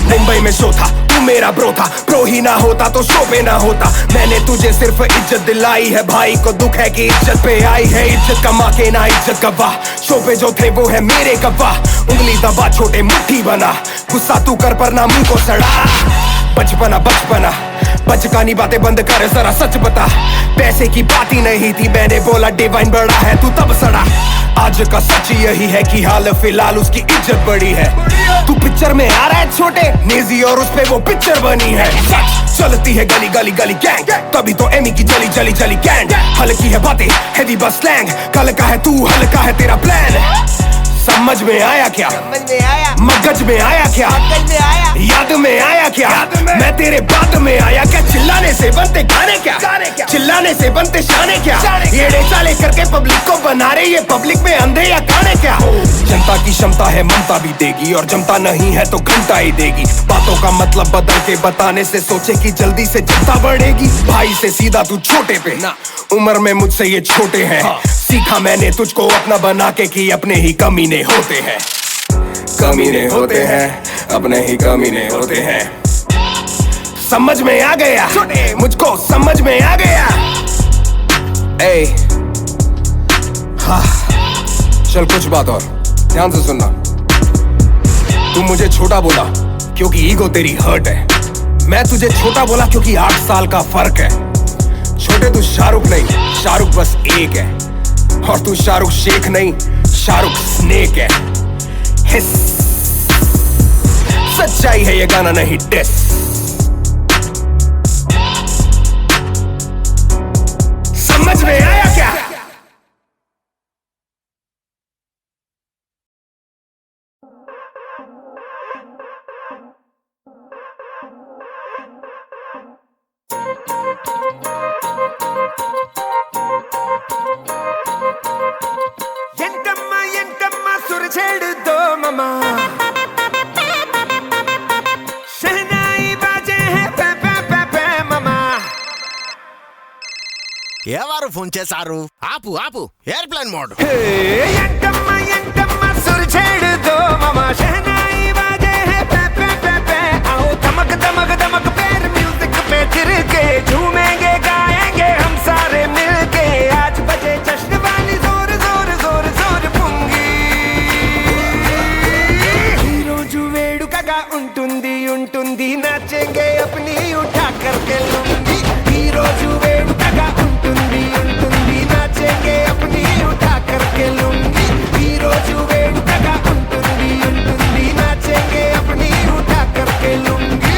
मुंबई में शो था, तू मेरा ब्रो था, प्रो ही ना होता तो शो पे ना होता। मैंने तुझे सिर्फ इज्जत दिलाई है, भाई को दुख है कि इज्जत पे आई है। इज्जत कमा के ना इज्जत गवा, शो पे जो थे वो है मेरे गवाह। उंगली दबा छोटे मुट्ठी बना, गुस्सा तू कर पर ना मुंह को सड़ा। बचपना बचकानी बातें बंद कर, जरा सच बता। पैसे की बात ही नहीं थी, मैंने बोला डिवाइन बड़ा है, तू तब सड़ा। आज का सच यही है कि हाल फिलहाल उसकी इज्जत बड़ी है। तू पिक्चर में आ रहा है छोटे नेजी और उस पे वो पिक्चर बनी है। सच चलती है गली गली गली गैंग, तभी तो एमी की जली जली जली गैंग। हल्की है बातें हैवी बस स्लैंग, कल का है तू हल्का है तेरा प्लान। समझ में आया क्या, समझ में आया, मगज में आया क्या, मगज में आया, याद में आया क्या, मैं तेरे बाद में आया क्या। चिल्लाने से बनते गाने क्या, चिल्लाने से बनते शाने क्या, येड़े चाले करके पब्लिक को बना रहे ये पब्लिक में अंधे या काने क्या। जनता की क्षमता है ममता भी देगी, और जमता नहीं है तो घंटा ही देगी। बातों का मतलब बदल के बताने से सोचे कि जल्दी से जनता बढ़ेगी। भाई से सीधा तू छोटे पे ना, उम्र में मुझसे ये छोटे हैं। सीखा मैंने तुझको अपना बना के कि अपने ही कमीने होते हैं, कमीने होते हैं, अपने ही कमीने होते हैं। समझ में आ गया मुझको, समझ में आ गया। ए हाँ चल कुछ बात और ध्यान से सुनना। तू मुझे छोटा बोला क्योंकि ईगो तेरी हर्ट है, मैं तुझे छोटा बोला क्योंकि 8 साल का फर्क है। छोटे तू शाहरुख नहीं, शाहरुख बस एक है, और तू शाहरुख शेख नहीं, शाहरुख स्नेक है। हिस सच्चाई है ये गाना नहीं डिस समझ में आया क्या ఎంటమ్మ సురచేడు దో మమా शहनाई बाजे है पे पे पे पे ममा ఎవరు ఫోన్ చేశారు? ఆపు ఆపు ఎయిర్ప్లేన్ మోడ్. ఎంటమ్మ సురచేడు దో మమా शहनाई बाजे है पे पे पे पे आओ धमक धमक धमक पैर म्यूजिक पे तिरके झूमेंगे गाएंगे हम सारे मिलके आज बजे जश्न वाली जोर जोर जोर जोर पुंगी ఈ రోజు వేడుకగా ఉంటుంది ఉంటుంది नाचेंगे अपनी उठा करके लूंगी ఈ రోజు వేడుకగా ఉంటుంది ఉంటుంది नाचेंगे अपनी उठा करके लूंगी ఈ రోజు వేడుకగా ఉంటుంది ఉంటుంది नाचेंगे अपनी उठा करके लूंगी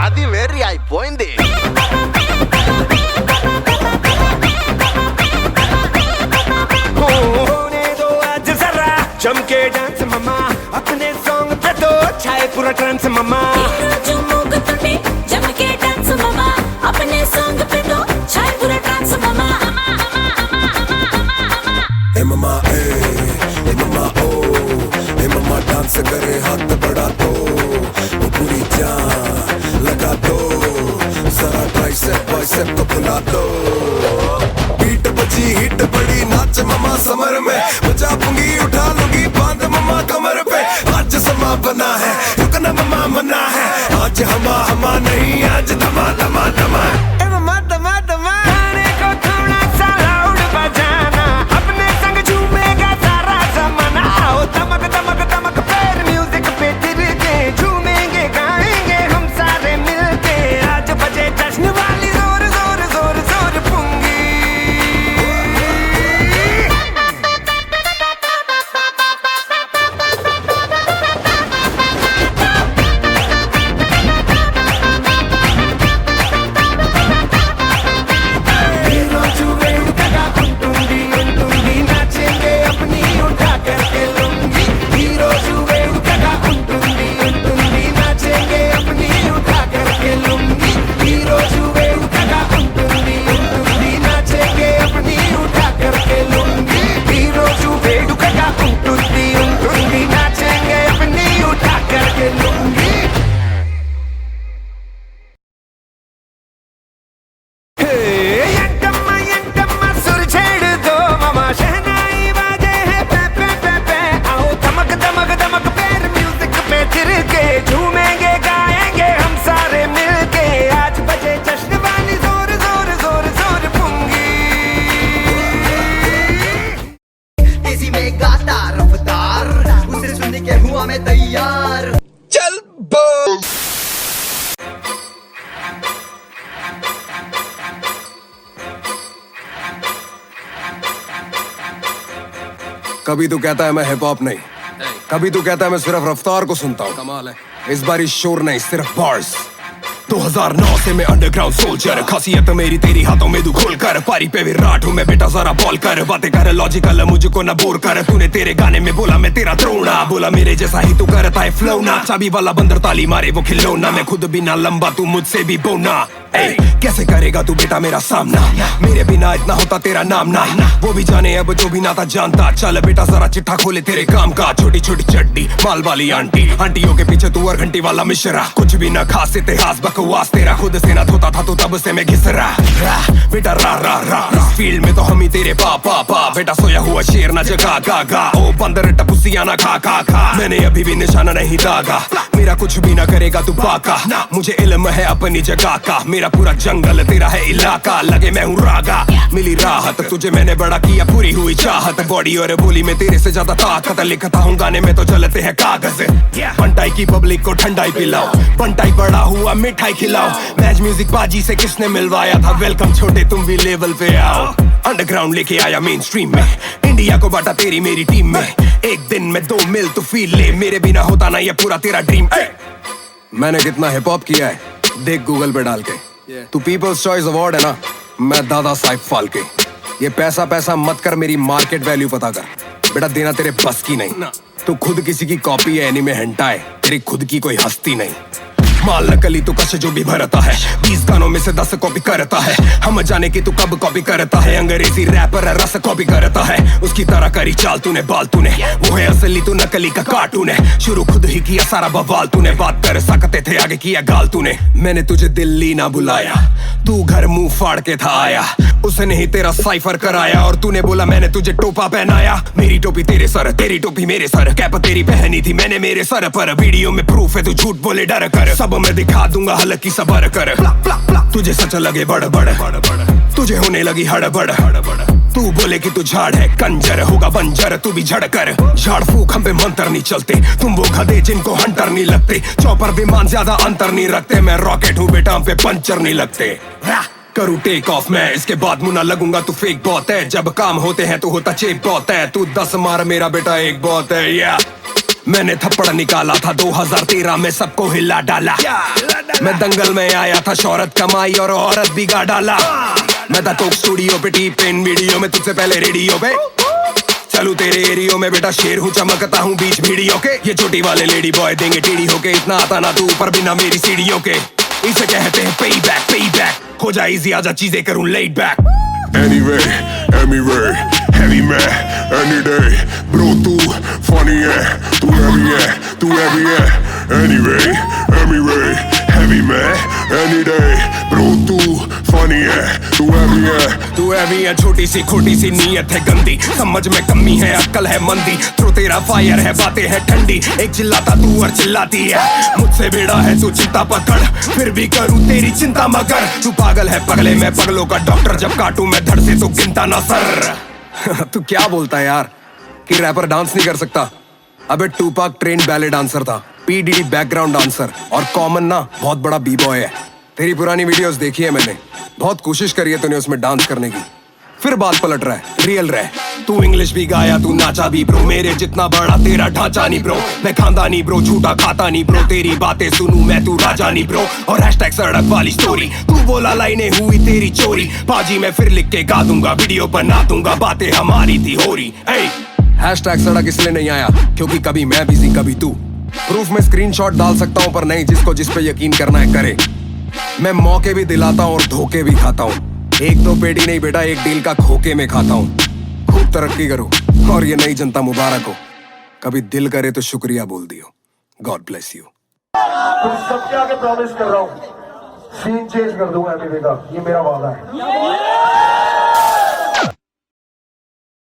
అది వెరీ అయిపోయింది. होने दो आज जरा चमके डांस मम्मा अपने सॉन्ग पे तो छाए पूरा ट्रांस मम्मा जमके डांस ममा अपने सॉन्ग पे तो छाए पूरा डांस ममा ए ममा ए ममा डांस करे हाथ बढ़ा दो वो पूरी जान लगा दो जरा ट्राइसेप बाइसेप को फुला दो बीट बजी हिट बड़ी नाच ममा समर में बजा पूंगी उठा लूंगी बांध ममा कमर पे आज समा बना है रुकना ममा मना है आज हमा नहीं आज धमा धमा धमा ए मम्मा धमा धमा गाने को थोड़ा सा लाउड बजाना अपने संग झूमेगा सारा जमाना आओ धमक धमक धमक पैर म्यूजिक पे तिरके झूमेंगे गाएंगे हम सारे मिलके आज बजे जश्न वाली जोर जोर जोर जोर पुंगी ఈ రోజు వేడుకగా ఉంటుంది ఉంటుంది नाचेंगे अपनी उठा करके लूंगी ఈ రోజు వేడుకగా ఉంటుంది ఉంటుంది नाचेंगे अपनी उठा करके लूंगी ఈ రోజు వేడుకగా ఉంటుంది ఉంటుంది नाचेंगे अपनी उठा करके लूंगी ఈ రోజు వేడుకగా ఉంటుంది ఉంటుంది नाचेंगे अपनी उठा करके लूंगी ఎంటమ్మ సురచేడు దో మమా शहनाई बाजे है पे पे पे पे आओ धमक धमक धमक पैर म्यूजिक पे तिरके झूमेंगे गाएंगे हम सारे मिलके आज बजे जश्न वाली जोर जोर जोर जोर पुंगी तेजी में गाता रफ्तार उसे सुनने के हुआ मैं तैयार चल बोल कभी तू कहता है मैं हिप हॉप नहीं कभी तू कहता है मैं सिर्फ रफ्तार को सुनता हूँ कमाल है इस बार इस शोर नहीं सिर्फ बार्स 2009 से मैं अंडरग्राउंड सोल्जर खासियत मेरी तेरी हाथों में तू खोल कर पारी पे विराट हूँ मैं बेटा जरा बॉल कर बातें कर लॉजिकल मुझको न बोर कर तूने तेरे गाने में बोला मैं तेरा द्रोणा बोला मेरे जैसा ही तू करता है फ्लो ना चाबी वाला बंदर ताली मारे वो खिलौना मैं खुद भी ना लंबा तू मुझसे भी बोना कैसे करेगा तू बेटा मेरा सामना मेरे बिना इतना होता तेरा नाम ना वो भी जाने अब जो भी ना था जानता चल बेटा जरा चिट्ठा खोले तेरे काम का छोटी छोटी चड्डी माल वाली आंटियों के पीछे तू और घंटी वाला मिश्रा कुछ भी ना खास इतिहास बकवास तेरा खुद से ना धोता था तो तब से मैं घिस रहा बेटा रा इस फील्ड में तो हम ही तेरे पा बेटा सोया हुआ शेर ना जगा गा ओ बंदर टपुसिया ना खा मैंने अभी भी निशाना नहीं दागा मेरा कुछ भी ना करेगा तू पाका मुझे इल्म है अपनी जगह का मेरा पूरा जंगल तेरा है इलाका लगे मैं हूँ रागा मिली राहत तुझे मैंने बड़ा किया पूरी हुई चाहत बॉडी और बोली में तेरे से ज्यादा ताकत लिखता हूँ गाने में तो चलते हैं कागज घंटाई की पब्लिक को ठंडाई पिलाओ, बंटाई बड़ा हुआ मिठाई खिलाओ। मैच म्यूजिक बाजी से किसने मिलवाया था, वेलकम छोटे तुम भी लेवल पे आओ। अंडरग्राउंड लेके आया मेन स्ट्रीम में, इंडिया को बांटा तेरी मेरी टीम में। एक दिन में 2 मिल तू फील ले, मेरे बिना होता ना ये पूरा तेरा ड्रीम। मैंने कितना हिप हॉप किया है देख गूगल पे डाल के। तू पीपल्स चॉइस अवार्ड है ना, मैं दादा साहिब फाल्के। ये पैसा पैसा मत कर, मेरी मार्केट वैल्यू पता कर। बेटा देना तेरे बस की नहीं, तू खुद किसी की कॉपी है, एनीमे हंटा है, तेरी खुद की कोई हस्ती नहीं। माल नकली तो कश जो भी भरता है, 20 गानों में से 10 कॉपी करता है। हम जाने की तू कब कॉपी करता है, अंग्रेजी रैपर रस कॉपी करता है। उसकी तरह करी चाल तूने, बाल तूने, वो है असली तू नकली का कार्टून है। शुरू खुद ही किया सारा बवाल तूने, बात कर सकते थे आगे किया गाल तूने। मैंने तुझे दिल्ली ना बुलाया, तू घर मुंह फाड़ के था आया। उसने ही तेरा साइफर कराया और तूने बोला मैंने तुझे टोपा पहनाया। मेरी टोपी तेरे सर, तेरी टोपी मेरे सर, कैप तेरी पहनी थी मैंने मेरे सर पर। वीडियो में प्रूफ है तू झूठ बोले डर कर, सब मैं दिखा दूंगा हल्की सबर कर। तुझे सच लगे बड़ बड़, तुझे होने लगी हड़बड़। तू बोले कि तू झाड़ है कंजर, होगा बंजर तू भी झड़ कर। झाड़ फूक हम पे मंत्र नहीं चलते, तुम वो गधे जिनको हंटर नहीं लगते। चौपर विमान ज्यादा अंतर नहीं रखते, मैं रॉकेट हूँ बेटा हम पे पंचर नहीं लगते। करूँ टेक ऑफ मैं, इसके बाद मुन्ना लगूंगा तू फेक बहुत है। जब काम होते हैं तो होता चेप बहुत है, तू 10 मार मेरा बेटा एक बहुत है। या मैंने थप्पड़ निकाला था 2013 में, सबको हिला डाला। मैं दंगल में आया था, शौहरत कमाई और औरत बिगा डाला। मैं था तो स्टूडियो पे टीप इन वीडियो में, तुझसे पहले रेडियो पे। चलू तेरे एरियो में बेटा शेर हूँ, चमकता हूँ बीच वीडियो के। ये छोटी वाले लेडी बॉय देंगे टीडी होके, इतना आता ना तू ऊपर बिना मेरी सीढ़ियों के। इसे कहते हैं पे बैक, हो जाए इजी आजा चीजें करूँ laid back। Anyway, anyway, heavy man, any day, bro तू funny है, तू heavy है, तू heavy है। Anyway, anyway, heavy man, any day, bro तू funny है, तू heavy है, तू heavy है। छोटी सी खोटी सी नीयत है गंदी, समझ में कमी है अक्ल है मंदी। थ्रो तेरा फायर है बातें है ठंडी, एक चिल्लाता तू और चिल्लाती है। मुझसे बेड़ा है तू चिंता पकड़, फिर भी करूँ तेरी चिंता मगर। तू पागल है पगले, मैं पगलों का डॉक्टर, जब काटूं मैं धड़ से तो गिनता ना सर। तू क्या बोलता है यार कि रैपर डांस नहीं कर सकता? अबे टूपाक ट्रेंड बैले डांसर था, पीडीडी बैकग्राउंड डांसर, और कॉमन ना बहुत बड़ा बी बॉय है। तेरी पुरानी वीडियोस देखी है मैंने, बहुत कोशिश करी है तूने उसमें डांस करने की, फिर बात पलट रहा है रियल रहे। तू इंग्लिश भी गाया तू नाचा भी ब्रो, मेरे जितना बड़ा तेरा ढांचा नहीं ब्रो। मैं खानदानी ब्रो, झूठा खाता नहीं ब्रो, तेरी बातें सुनूं मैं तू राजा नहीं ब्रो। और हैशटैग सड़क वाली स्टोरी, तू बोला लाइनें हुई तेरी चोरी। बाजी मैं फिर लिख के गा दूंगा, वीडियो बना दूंगा, बातें हमारी थी हो रही। हैशटैग सड़क इसलिए नहीं आया क्योंकि कभी मैं बिजी कभी तू। प्रूफ में स्क्रीनशॉट डाल सकता हूँ पर नहीं जिसको जिस पे यकीन करना है करे। मैं मौके भी दिलाता हूँ और धोखे भी खाता हूँ, एक दो पेटी नहीं बेटा एक डील का खोके में खाता हूँ। खूब तरक्की करो और ये नई जनता मुबारक हो, कभी दिल करे तो शुक्रिया बोल दियो। God bless you. तुम सबके आगे प्रॉमिस कर रहा हूँ, सीन चेंज कर दूंगा एमबीबी का, ये मेरा वादा है।